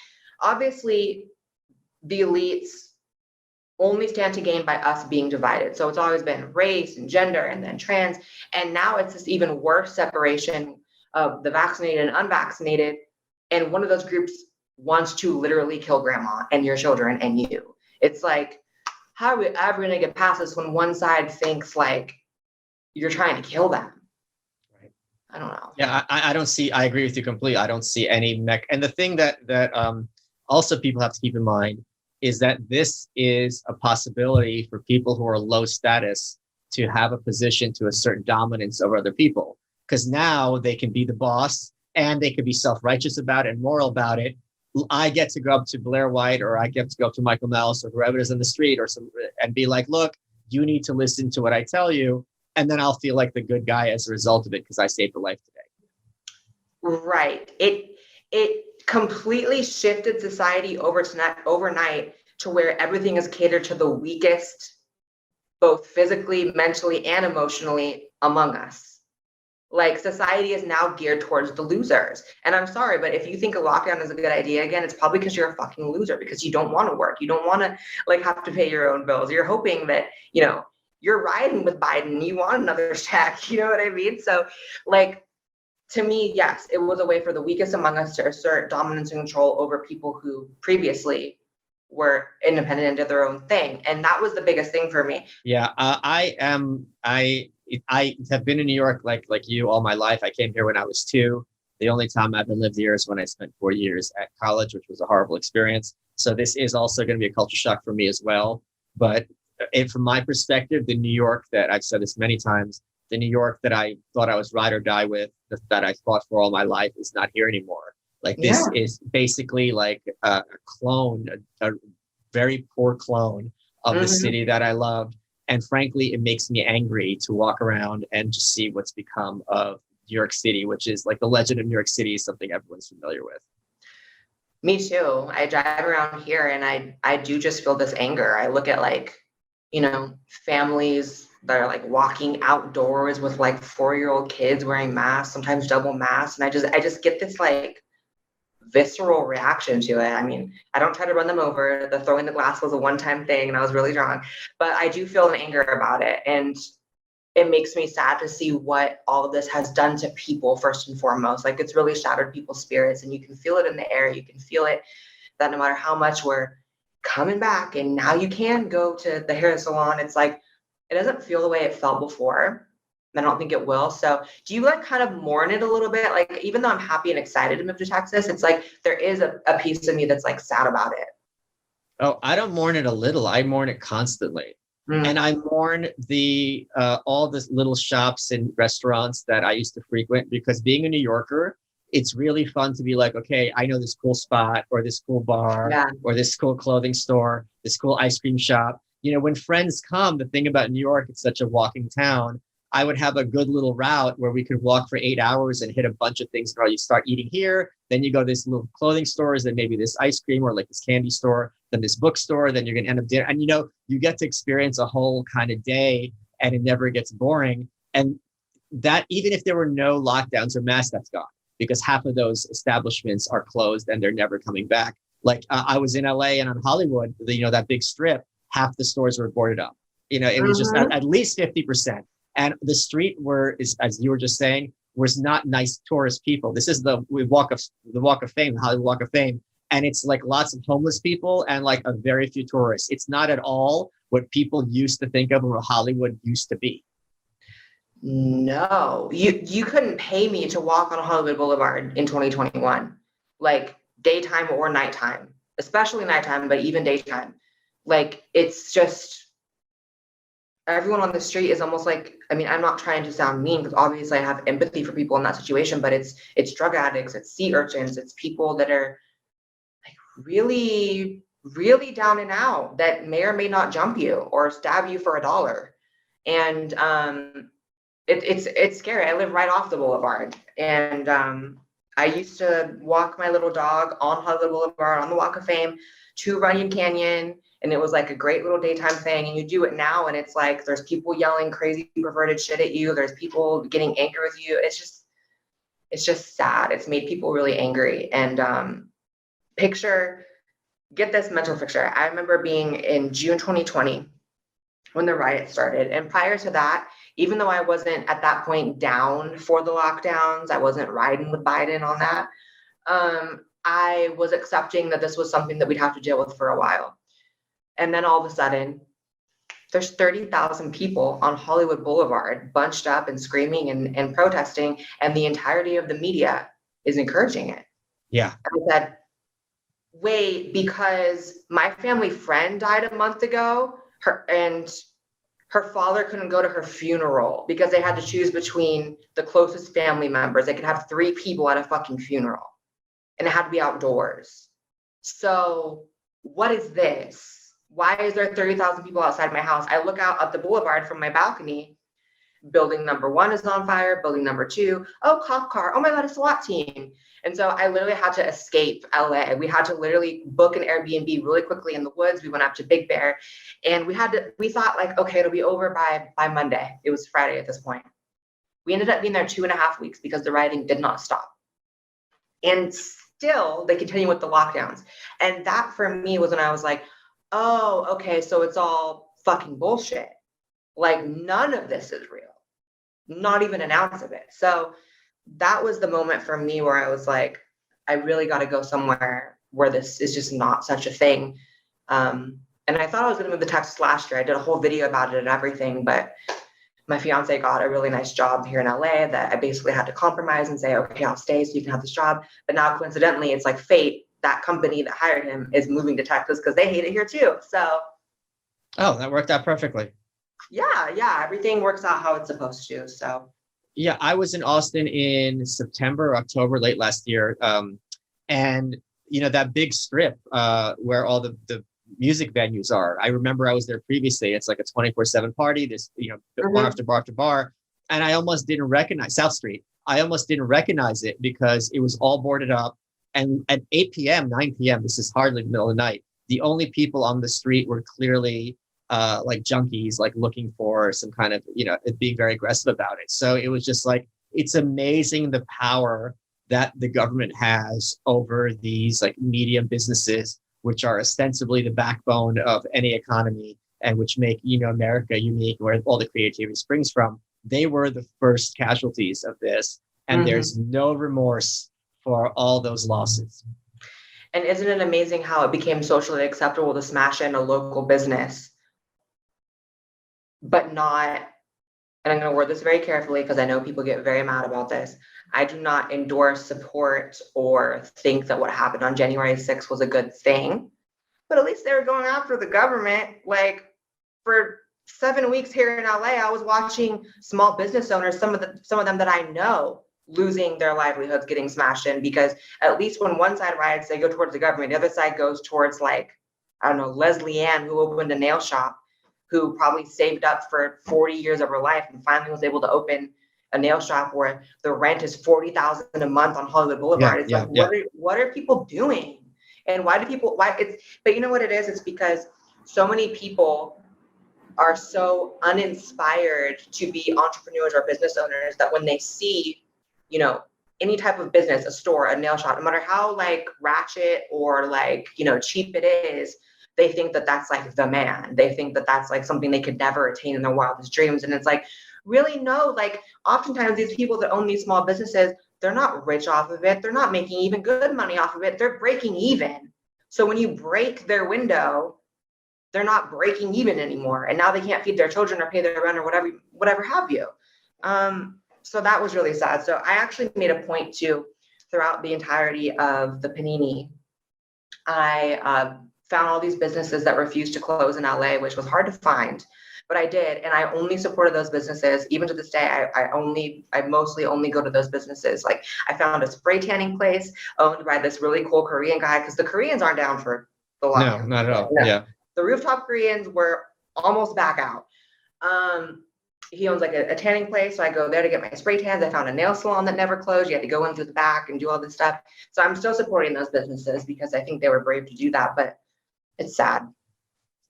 obviously the elites only stand to gain by us being divided. So it's always been race and gender and then trans. And now it's this even worse separation of the vaccinated and unvaccinated. And one of those groups wants to literally kill grandma and your children and you. It's like, how are we ever going to get past this when one side thinks like you're trying to kill them? Right. I don't know. Yeah, I don't see, I agree with you completely. I don't see any and the thing that also people have to keep in mind is that this is a possibility for people who are low status to have a position to a certain dominance over other people. Because now they can be the boss and they can be self-righteous about it and moral about it. I get to go up to Blaire White, or I get to go up to Michael Malice or whoever is in the street and be like, look, you need to listen to what I tell you. And then I'll feel like the good guy as a result of it because I saved a life today. Right. It completely shifted society overnight to where everything is catered to the weakest, both physically, mentally, and emotionally among us. Like society is now geared towards the losers. And I'm sorry, but if you think a lockdown is a good idea, again, it's probably because you're a fucking loser, because you don't want to work. You don't want to like have to pay your own bills. You're hoping that, you know, you're riding with Biden. You want another check. You know what I mean? So like, to me, yes, it was a way for the weakest among us to assert dominance and control over people who previously were independent and did their own thing. And that was the biggest thing for me. Yeah, I have been in New York like you all my life. I came here when I was 2. The only time I've lived here is when I spent 4 years at college, which was a horrible experience. So this is also going to be a culture shock for me as well. But from my perspective, the New York that I've said this many times, the New York that I thought I was ride or die with, that I fought for all my life, is not here anymore. Like this is basically like a clone, a very poor clone of the city that I loved. And frankly, it makes me angry to walk around and just see what's become of New York City, which is like the legend of New York City is something everyone's familiar with. Me too. I drive around here and I do just feel this anger. I look at like, you know, families that are like walking outdoors with like 4-year-old kids wearing masks, sometimes double masks. And I just get this like visceral reaction to it. I mean, I don't try to run them over. The throwing the glass was a one-time thing and I was really drunk, but I do feel an anger about it. And it makes me sad to see what all of this has done to people first and foremost. Like it's really shattered people's spirits and you can feel it in the air. You can feel it that no matter how much we're coming back and now you can go to the hair salon, it's like, it doesn't feel the way it felt before. I don't think it will. So do you like kind of mourn it a little bit? Like, even though I'm happy and excited to move to Texas, it's like, there is a piece of me that's like sad about it. Oh, I don't mourn it a little. I mourn it constantly. And I mourn all the little shops and restaurants that I used to frequent, because being a New Yorker, it's really fun to be like, okay, I know this cool spot or this cool bar or this cool clothing store, this cool ice cream shop. You know, when friends come, the thing about New York, it's such a walking town. I would have a good little route where we could walk for 8 hours and hit a bunch of things. You start eating here, then you go to this little clothing stores, then maybe this ice cream or like this candy store, then this bookstore, then you're going to end up dinner. And, you know, you get to experience a whole kind of day and it never gets boring. And that, even if there were no lockdowns or masks, that's gone, because half of those establishments are closed and they're never coming back. Like I was in LA and on Hollywood, you know, that big strip, half the stores were boarded up. You know, it was just at least 50%. And the street as you were just saying, was not nice tourist people. This is the Walk of Fame, the Hollywood Walk of Fame. And it's like lots of homeless people and like a very few tourists. It's not at all what people used to think of what Hollywood used to be. No, you couldn't pay me to walk on Hollywood Boulevard in 2021, like daytime or nighttime, especially nighttime, but even daytime. Like, it's just, everyone on the street is almost like, I mean, I'm not trying to sound mean because obviously I have empathy for people in that situation, but it's drug addicts, it's sea urchins, it's people that are like really, really down and out that may or may not jump you or stab you for $1. And it's scary. I live right off the boulevard, and I used to walk my little dog on Hollywood Boulevard on the Walk of Fame to Runyon Canyon And it was like a great little daytime thing. And you do it now, and it's like there's people yelling crazy perverted shit at you. There's people getting angry with you. It's just sad. It's made people really angry. And get this mental picture. I remember being in June 2020 when the riot started. And prior to that, even though I wasn't at that point down for the lockdowns, I wasn't riding with Biden on that. I was accepting that this was something that we'd have to deal with for a while. And then all of a sudden, there's 30,000 people on Hollywood Boulevard bunched up and screaming and protesting, and the entirety of the media is encouraging it. Yeah. And I said, wait, because my family friend died a month ago, her father couldn't go to her funeral because they had to choose between the closest family members. They could have 3 people at a fucking funeral, and it had to be outdoors. So what is this? Why is there 30,000 people outside my house? I look out at the boulevard from my balcony. Building number 1 is on fire. Building number 2, oh, cop car. Oh my God, a SWAT team. And so I literally had to escape LA. We had to literally book an Airbnb really quickly in the woods. We went up to Big Bear, and we thought like, okay, it'll be over by Monday. It was Friday at this point. We ended up being there 2.5 weeks because the rioting did not stop. And still they continue with the lockdowns. And that for me was when I was like, oh, okay, so it's all fucking bullshit. Like none of this is real. Not even an ounce of it. So that was the moment for me where I was like, I really got to go somewhere where this is just not such a thing. And I thought I was going to move to Texas last year. I did a whole video about it and everything, but my fiance got a really nice job here in LA that I basically had to compromise and say, okay, I'll stay so you can have this job. But now coincidentally, it's like fate. That company that hired him is moving to Texas because they hate it here too. So. Oh, that worked out perfectly. Yeah. Everything works out how it's supposed to. So. Yeah, I was in Austin in September, October, late last year. And, that big strip where all the music venues are. I remember I was there previously. It's like a 24/7 party. This, bar after bar after bar. And I almost didn't recognize South Street. I almost didn't recognize it because it was all boarded up. And at 8 p.m., 9 p.m., this is hardly the middle of the night, the only people on the street were clearly like junkies, like looking for some kind of, being very aggressive about it. So it was just like, it's amazing the power that the government has over these like medium businesses, which are ostensibly the backbone of any economy and which make, America unique, where all the creativity springs from. They were the first casualties of this. And there's no remorse for all those losses. And isn't it amazing how it became socially acceptable to smash in a local business, but not, and I'm going to word this very carefully because I know people get very mad about this. I do not endorse, support, or think that what happened on January 6th was a good thing, but at least they were going after the government. Like for 7 weeks here in LA, I was watching small business owners, some of them that I know, losing their livelihoods, getting smashed in, because at least when one side riots, they go towards the government. The other side goes towards, like, I don't know, Leslie Ann, who opened a nail shop, who probably saved up for 40 years of her life and finally was able to open a nail shop where the rent is $40,000 a month on Hollywood Boulevard. What are people doing? And but you know what it is? It's because so many people are so uninspired to be entrepreneurs or business owners that when they see any type of business, a store, a nail shop, no matter how like ratchet or like, cheap it is, they think that that's like the man. They think that that's like something they could never attain in their wildest dreams. And it's like, really, no, like oftentimes these people that own these small businesses, they're not rich off of it. They're not making even good money off of it. They're breaking even. So when you break their window, they're not breaking even anymore. And now they can't feed their children or pay their rent or whatever have you. So that was really sad. So I actually made a point to, throughout the entirety of the panini, I found all these businesses that refused to close in LA, which was hard to find, but I did. And I only supported those businesses. Even to this day, I mostly only go to those businesses. Like I found a spray tanning place owned by this really cool Korean guy, because the Koreans aren't down for the lockdown. No, not at all. No. Yeah. The rooftop Koreans were almost back out. He owns like a tanning place. So I go there to get my spray tans. I found a nail salon that never closed. You had to go in through the back and do all this stuff. So I'm still supporting those businesses because I think they were brave to do that, but it's sad.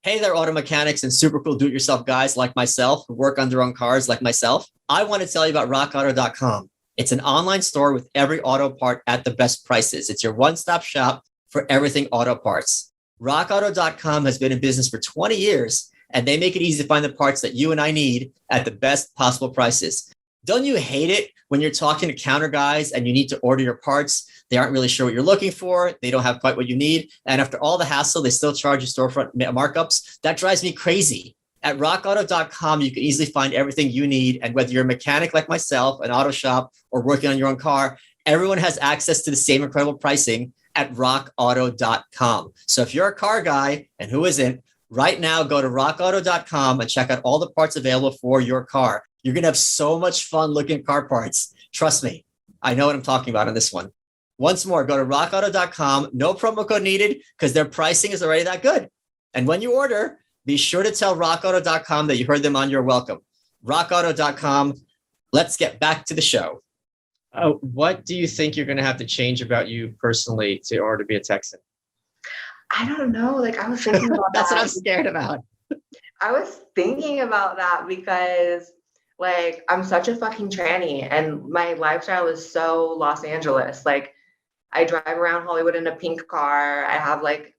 Hey there, auto mechanics and super cool do-it-yourself guys like myself who work on their own cars like myself. I want to tell you about rockauto.com. It's an online store with every auto part at the best prices. It's your one-stop shop for everything auto parts. Rockauto.com has been in business for 20 years, and they make it easy to find the parts that you and I need at the best possible prices. Don't you hate it when you're talking to counter guys and you need to order your parts? They aren't really sure what you're looking for. They don't have quite what you need. And after all the hassle, they still charge you storefront markups. That drives me crazy. At rockauto.com, you can easily find everything you need. And whether you're a mechanic like myself, an auto shop, or working on your own car, everyone has access to the same incredible pricing at rockauto.com. So if you're a car guy, and who isn't, right now go to rockauto.com and check out all the parts available for your car. You're going to have so much fun looking at car parts. Trust me, I know what I'm talking about on this one. Once more, go to rockauto.com. No promo code needed because their pricing is already that good. And when you order, be sure to tell rockauto.com that you heard them on Your Welcome. rockauto.com. Let's get back to the show. What do you think you're going to have to change about you personally in order to be a Texan? I don't know. Like, I was thinking about That's that. what I'm scared about. I was thinking about that because, like, I'm such a fucking tranny and my lifestyle is so Los Angeles. Like, I drive around Hollywood in a pink car. I have like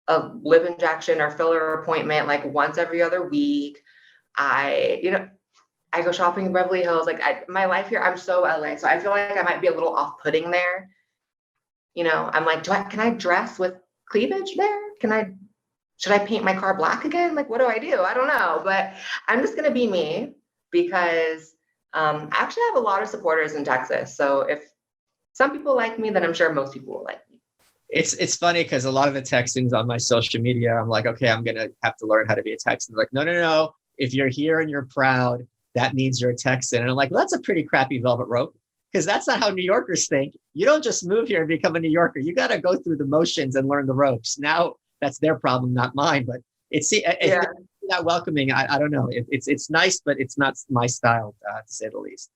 a lip injection or filler appointment like once every other week. I go shopping in Beverly Hills. Like, my life here, I'm so LA. So I feel like I might be a little off-putting there. I'm like, can I dress with cleavage there? Should I paint my car black again? Like, what do? I don't know, but I'm just going to be me because I actually have a lot of supporters in Texas. So if some people like me, then I'm sure most people will like me. It's funny because a lot of the Texans on my social media, I'm like, okay, I'm going to have to learn how to be a Texan. They're like, no. If you're here and you're proud, that means you're a Texan. And I'm like, well, that's a pretty crappy velvet rope because that's not how New Yorkers think. You don't just move here and become a New Yorker. You got to go through the motions and learn the ropes. Now that's their problem, not mine. But it's not welcoming. I don't know. It's nice, but it's not my style, to say the least.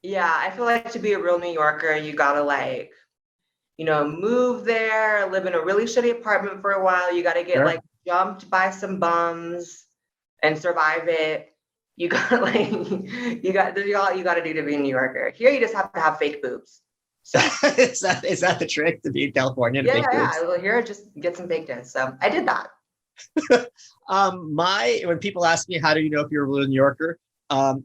Yeah, I feel like to be a real New Yorker, you gotta move there, live in a really shitty apartment for a while. You gotta get jumped by some bums and survive it. You got there's all you gotta do to be a New Yorker. Here, you just have to have fake boobs. So is that the trick to be in California? Yeah. Well, here, just get some fake tits. So I did that. When people ask me, how do you know if you're a real New Yorker?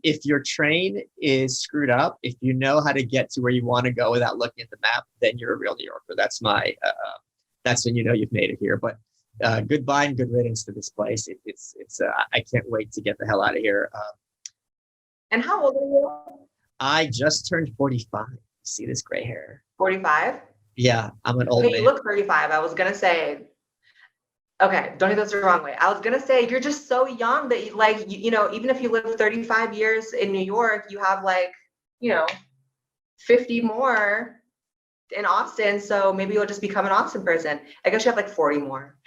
If your train is screwed up, if you know how to get to where you want to go without looking at the map, then you're a real New Yorker. That's that's when you know you've made it here. But goodbye and good riddance to this place. I can't wait to get the hell out of here. And how old are you? I just turned 45. See this gray hair? 45? Yeah, I'm an old man. You look 35. I was gonna say. Okay, don't take this the wrong way. I was gonna say you're just so young that even if you live 35 years in New York, you have 50 more in Austin. So maybe you'll just become an Austin person. I guess you have 40 more.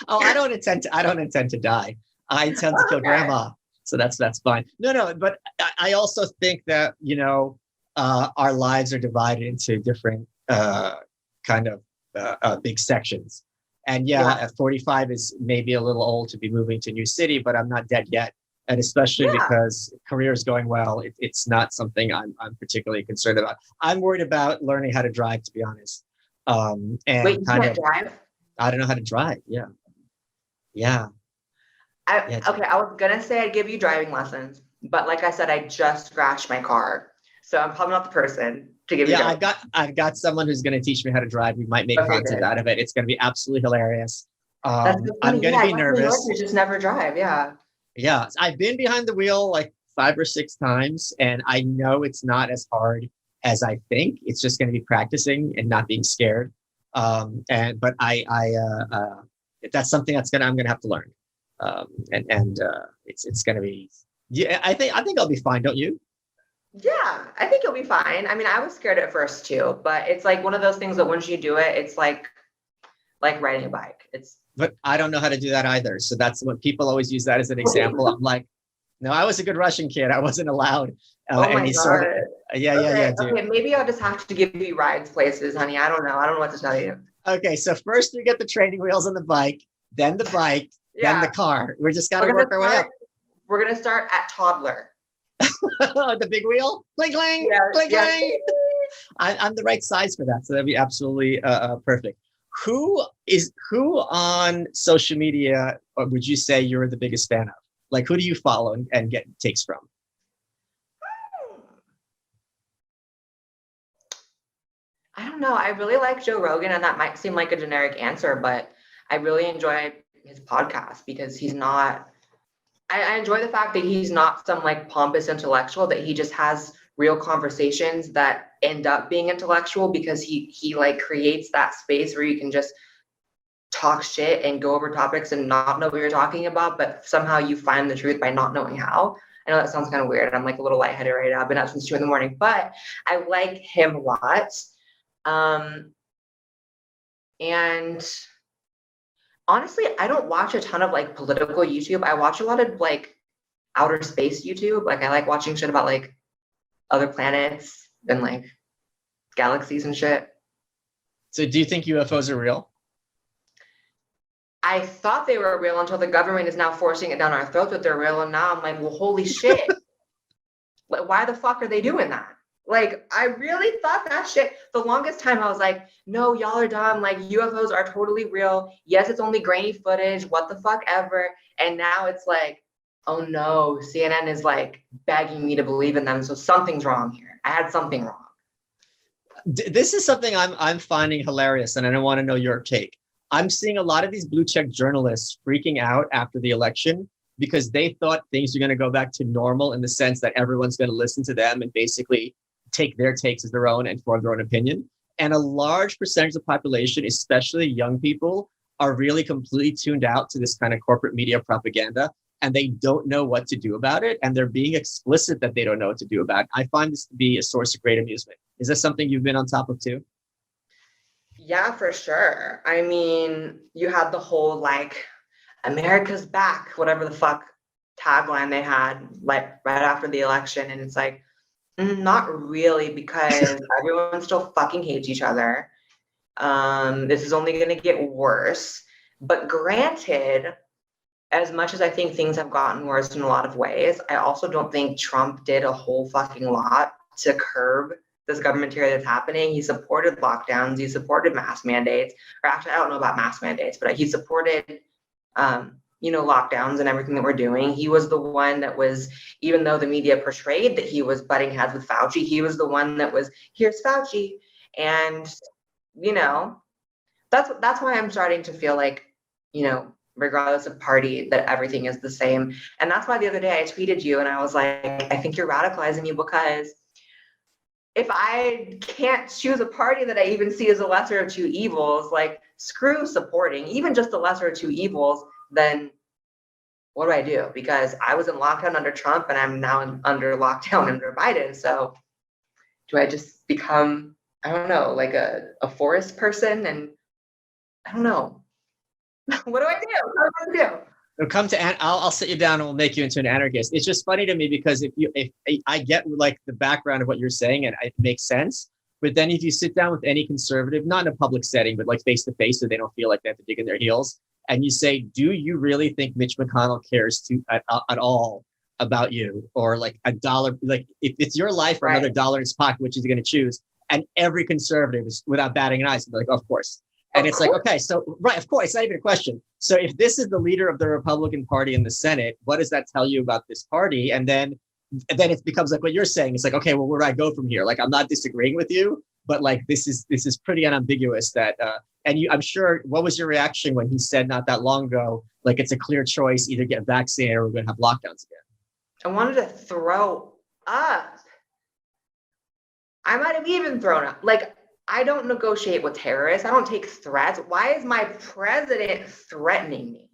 Oh, I don't intend to die. I intend to kill grandma. So that's fine. No, but I also think that our lives are divided into different big sections. And at 45 is maybe a little old to be moving to a new city, but I'm not dead yet. And especially because career is going well, it's not something I'm particularly concerned about. I'm worried about learning how to drive, to be honest. Wait, you can't drive? I don't know how to drive. Yeah. Okay, I was gonna say I'd give you driving lessons, but like I said, I just crashed my car, so I'm probably not the person to give you. Yeah, I've got someone who's going to teach me how to drive. We might make content out of it. It's going to be absolutely hilarious. I'm going to be nervous. You just never drive. Yeah, I've been behind the wheel 5 or 6 times, and I know it's not as hard as I think. It's just going to be practicing and not being scared. But that's something I'm going to have to learn. It's going to be. Yeah, I think I'll be fine. Don't you? Yeah, I think you'll be fine. I mean, I was scared at first too, but it's one of those things that once you do it, it's like riding a bike. But I don't know how to do that either. So that's what people always use that as an example. I'm like, no, I was a good Russian kid. I wasn't allowed. Oh my God. Yeah. Okay, maybe I'll just have to give you rides places, honey. I don't know what to tell you. Okay, so first we get the training wheels on the bike. then the bike, then the car. We're just got to work our way up. We're going to start at toddler. The big wheel, cling, cling, cling, cling. I'm the right size for that, so that'd be absolutely perfect. Who on social media would you say you're the biggest fan of? Like, who do you follow and get takes from? I don't know. I really like Joe Rogan, and that might seem like a generic answer, but I really enjoy his podcast because he's not. I enjoy the fact that he's not some like pompous intellectual, that he just has real conversations that end up being intellectual because he like creates that space where you can just talk shit and go over topics and not know what you're talking about, but somehow you find the truth by not knowing how. I know that sounds kind of weird. I'm like a little lightheaded right now. I've been up since 2 a.m, but I like him a lot. And honestly, I don't watch a ton of like political YouTube. I watch a lot of like outer space YouTube. Like I like watching shit about like other planets and like galaxies and shit. So do you think UFOs are real? I thought they were real until the government is now forcing it down our throats that they're real. And now I'm like, well, holy shit. Like, why the fuck are they doing that? Like, I really thought that shit. The longest time I was like, no, y'all are dumb. Like, UFOs are totally real. Yes, it's only grainy footage. What the fuck ever. And now it's like, oh no, CNN is like begging me to believe in them. So something's wrong here. I had something wrong. This is something I'm finding hilarious, and I don't want to know your take. I'm seeing a lot of these blue check journalists freaking out after the election because they thought things are going to go back to normal in the sense that everyone's going to listen to them and basically take their takes as their own and form their own opinion. And a large percentage of the population, especially young people, are really completely tuned out to this kind of corporate media propaganda, and they don't know what to do about it. And they're being explicit that they don't know what to do about it. I find this to be a source of great amusement. Is this something you've been on top of too? Yeah, for sure. I mean, you had the whole like America's back, whatever the fuck tagline they had like right after the election. And it's like, not really, because everyone still fucking hates each other. This is only going to get worse. But granted, as much as I think things have gotten worse in a lot of ways, I also don't think Trump did a whole fucking lot to curb this government tyranny that's happening. He supported lockdowns. He supported mask mandates. Or actually, I don't know about mask mandates, but he supported, lockdowns and everything that we're doing. He was the one that was, even though the media portrayed that he was butting heads with Fauci, he was the one that was, here's Fauci. And, that's why I'm starting to feel like, regardless of party, that everything is the same. And that's why the other day I tweeted you and I was like, I think you're radicalizing me, because if I can't choose a party that I even see as a lesser of two evils, like screw supporting even just the lesser of two evils, then what do I do? Because I was in lockdown under Trump and I'm now under lockdown under Biden. So do I just become, I don't know, like a forest person? And I don't know. What do I do? What do I do? I'll sit you down and we'll make you into an anarchist. It's just funny to me because if I get like the background of what you're saying and it makes sense, but then if you sit down with any conservative, not in a public setting, but like face to face, so they don't feel like they have to dig in their heels, and you say, do you really think Mitch McConnell cares at all about you, or like $1? Like if it's your life or another dollar in his pocket, which is he going to choose? And every conservative is, without batting an eye, is like, of course. And it's like, okay, so, right, of course, not even a question. So if this is the leader of the Republican Party in the Senate, what does that tell you about this party? And then it becomes like what you're saying. It's like, okay, well, where do I go from here? Like, I'm not disagreeing with you, but like, this is pretty unambiguous that, I'm sure, what was your reaction when he said not that long ago, like, it's a clear choice, either get vaccinated or we're going to have lockdowns again? I wanted to throw up. I might have even thrown up. Like, I don't negotiate with terrorists. I don't take threats. Why is my president threatening me?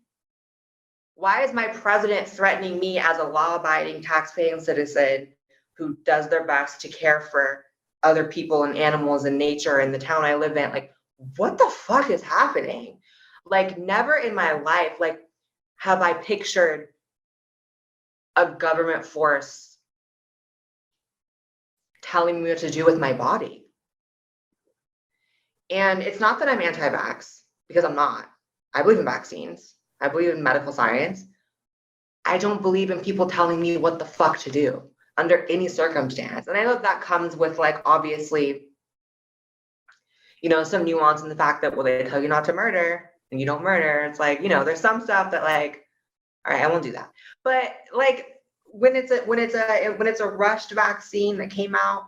Why is my president threatening me as a law-abiding, tax-paying citizen who does their best to care for other people and animals and nature in the town I live in? Like, what the fuck is happening? Like, never in my life, like, have I pictured a government force telling me what to do with my body. And it's not that I'm anti-vax, because I'm not. I believe in vaccines. I believe in medical science. I don't believe in people telling me what the fuck to do under any circumstance. And I know that comes with like, obviously, you know, some nuance in the fact that, well, they tell you not to murder and you don't murder. It's like, you know, there's some stuff that like, all right, I won't do that. But like when it's a rushed vaccine that came out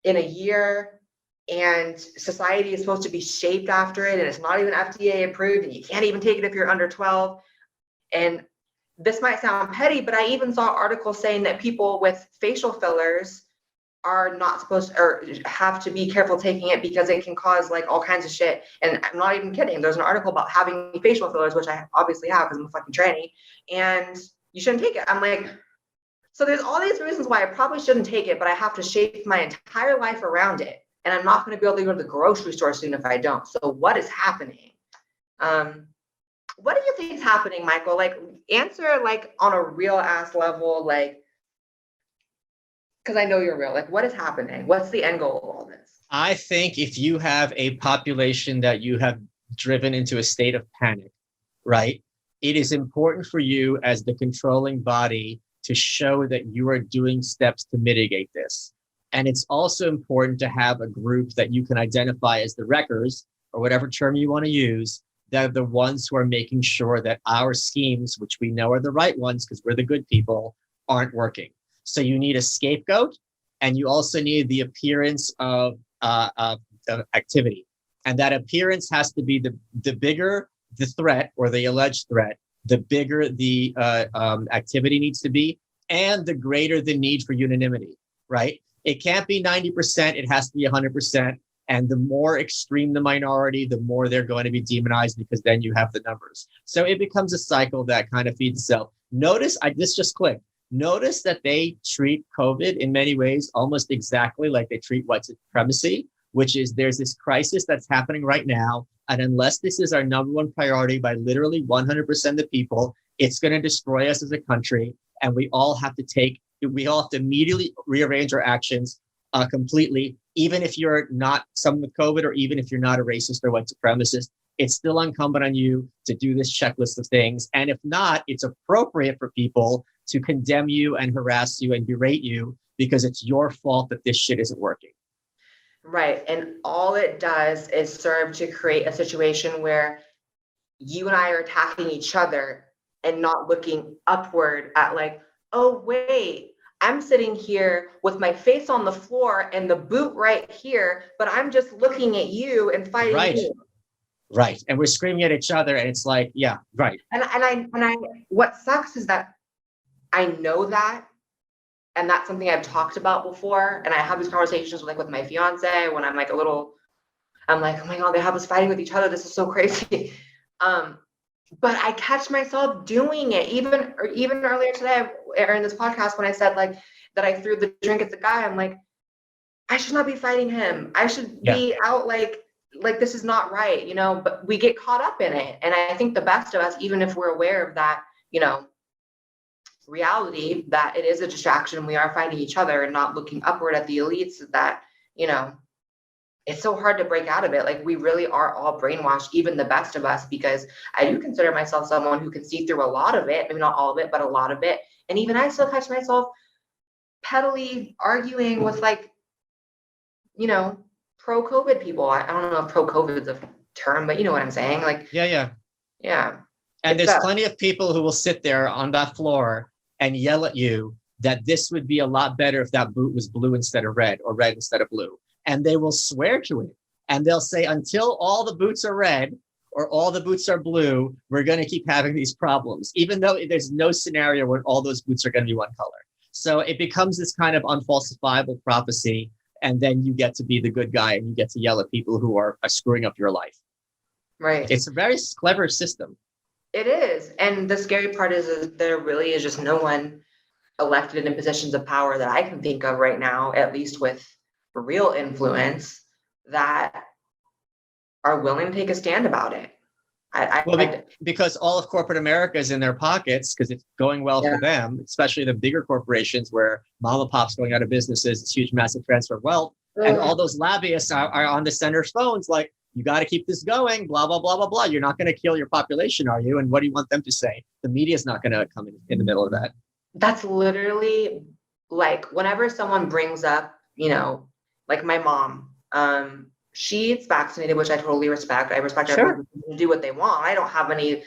in a year and society is supposed to be shaped after it and it's not even FDA approved and you can't even take it if you're under 12. And this might sound petty, but I even saw articles saying that people with facial fillers are not supposed to, or have to be careful taking it because it can cause like all kinds of shit. And I'm not even kidding. There's an article about having facial fillers, which I obviously have because I'm a fucking tranny, and you shouldn't take it. I'm like, so there's all these reasons why I probably shouldn't take it, but I have to shape my entire life around it. And I'm not going to be able to go to the grocery store soon if I don't. So what is happening? What do you think is happening, Michael? Like, answer like on a real ass level, like, because I know you're real. Like, what is happening? What's the end goal of all this? I think if you have a population that you have driven into a state of panic, right, it is important for you as the controlling body to show that you are doing steps to mitigate this. And it's also important to have a group that you can identify as the wreckers, or whatever term you want to use, that are the ones who are making sure that our schemes, which we know are the right ones because we're the good people, aren't working. So you need a scapegoat, and you also need the appearance of activity. And that appearance has to be the bigger the threat or the alleged threat, the bigger the activity needs to be, and the greater the need for unanimity, right? It can't be 90%, it has to be 100%. And the more extreme the minority, the more they're going to be demonized because then you have the numbers. So it becomes a cycle that kind of feeds itself. Notice, this just clicked. Notice that they treat COVID in many ways almost exactly like they treat white supremacy, which is there's this crisis that's happening right now. And unless this is our number one priority by literally 100% of the people, it's going to destroy us as a country. And we all have to immediately rearrange our actions completely. Even if you're not someone with COVID, or even if you're not a racist or white supremacist, it's still incumbent on you to do this checklist of things. And if not, it's appropriate for people to condemn you and harass you and berate you because it's your fault that this shit isn't working. Right. And all it does is serve to create a situation where you and I are attacking each other and not looking upward at like, oh, wait, I'm sitting here with my face on the floor and the boot right here, but I'm just looking at you and fighting you. Right. And we're screaming at each other, and it's like, yeah, right. And I what sucks is that I know that, and that's something I've talked about before. And I have these conversations with my fiance when I'm like I'm like, oh my God, they have us fighting with each other. This is so crazy. But I catch myself doing it even earlier today or in this podcast when I said like that I threw the drink at the guy. I'm like, I should not be fighting him. I should be out like this is not right, you know, but we get caught up in it. And I think the best of us, even if we're aware of that, you know, reality that it is a distraction, we are fighting each other and not looking upward at the elites, that, you know, it's so hard to break out of it. Like, we really are all brainwashed, even the best of us, because I do consider myself someone who can see through a lot of it, maybe not all of it, but a lot of it. And even I still catch myself pettily arguing with like, you know, pro-COVID people. I don't know if pro-COVID is a term, but you know what I'm saying? Like, yeah. And there's plenty of people who will sit there on that floor and yell at you that this would be a lot better if that boot was blue instead of red, or red instead of blue. And they will swear to it. And they'll say, until all the boots are red or all the boots are blue, we're going to keep having these problems, even though there's no scenario where all those boots are going to be one color. So it becomes this kind of unfalsifiable prophecy. And then you get to be the good guy and you get to yell at people who are screwing up your life. Right. It's a very clever system. It is. And the scary part is there really is just no one elected in positions of power that I can think of right now, at least with real influence, that are willing to take a stand about it. Because all of corporate America is in their pockets because it's going well for them, especially the bigger corporations where mom and pop's going out of businesses, it's huge, massive transfer of wealth. And all those lobbyists are on the senator's phones like, you got to keep this going, blah, blah, blah, blah, blah. You're not going to kill your population, are you? And what do you want them to say? The media is not going to come in the middle of that. That's literally like whenever someone brings up, like my mom, she's vaccinated, which I totally respect. I respect everyone to do what they want. I don't have any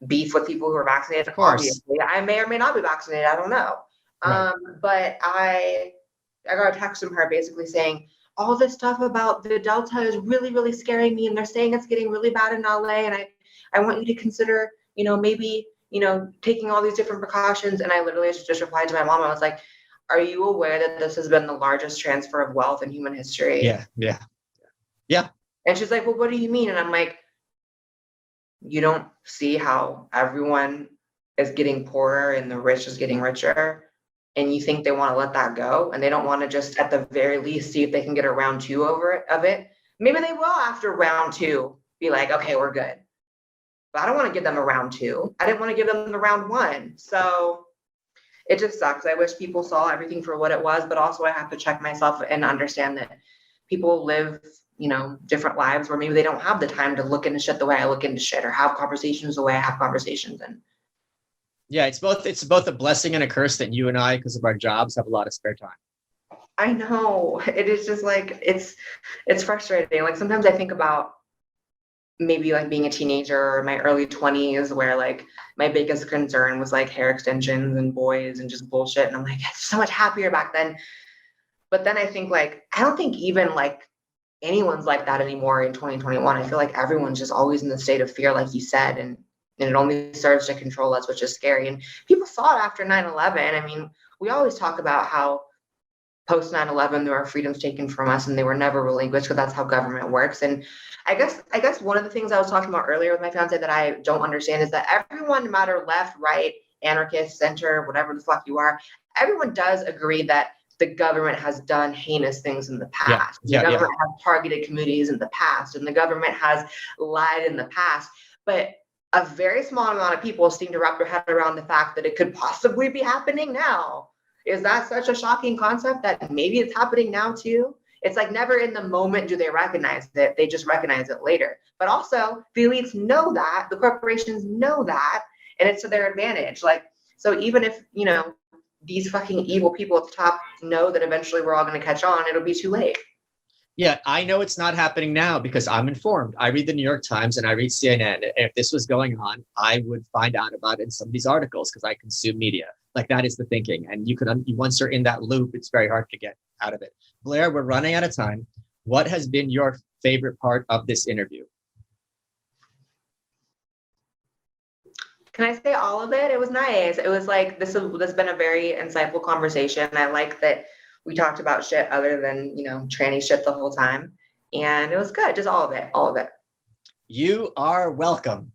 beef with people who are vaccinated. Of course. Obviously, I may or may not be vaccinated. I don't know. Right. But I got a text from her basically saying, all this stuff about the Delta is really, really scaring me. And they're saying it's getting really bad in LA. And I want you to consider, maybe, taking all these different precautions. And I literally just replied to my mom. I was like, are you aware that this has been the largest transfer of wealth in human history? Yeah. And she's like, well, what do you mean? And I'm like, you don't see how everyone is getting poorer and the rich is getting richer, and you think they want to let that go, and they don't want to just at the very least see if they can get a round two of it. Maybe they will after round two be like, okay, we're good. But I don't want to give them a round two. I didn't want to give them the round one. So it just sucks. I wish people saw everything for what it was, but also I have to check myself and understand that people live, different lives where maybe they don't have the time to look into shit the way I look into shit, or have conversations the way I have conversations. And yeah, it's both a blessing and a curse that you and I, because of our jobs, have a lot of spare time. I know. It is just like, it's frustrating. Like sometimes I think about maybe like being a teenager or my early 20s, where like my biggest concern was like hair extensions and boys and just bullshit. And I'm like, it's so much happier back then. But then I think like, I don't think even like anyone's like that anymore in 2021. I feel like everyone's just always in the state of fear, like you said, and it only serves to control us, which is scary. And people saw it after 9/11. I mean, we always talk about how post 9/11 there were freedoms taken from us and they were never relinquished, because that's how government works. And I guess one of the things I was talking about earlier with my fiance that I don't understand is that everyone, no matter left, right, anarchist, center, whatever the fuck you are, everyone does agree that the government has done heinous things in the past. The government has targeted communities in the past, and the government has lied in the past. But a very small amount of people seem to wrap their head around the fact that it could possibly be happening now. Is that such a shocking concept that maybe it's happening now too? It's like never in the moment do they recognize it. They just recognize it later. But also the elites know that, the corporations know that, and it's to their advantage. Like, so even if, these fucking evil people at the top know that eventually we're all going to catch on, it'll be too late. Yeah, I know it's not happening now because I'm informed. I read the New York Times and I read CNN. If this was going on, I would find out about it in some of these articles because I consume media. Like that is the thinking. And once you're in that loop, it's very hard to get out of it. Blaire, we're running out of time. What has been your favorite part of this interview? Can I say all of it? It was nice. It was like, this has been a very insightful conversation. I like that we talked about shit other than, tranny shit the whole time. And it was good. Just all of it. You are welcome.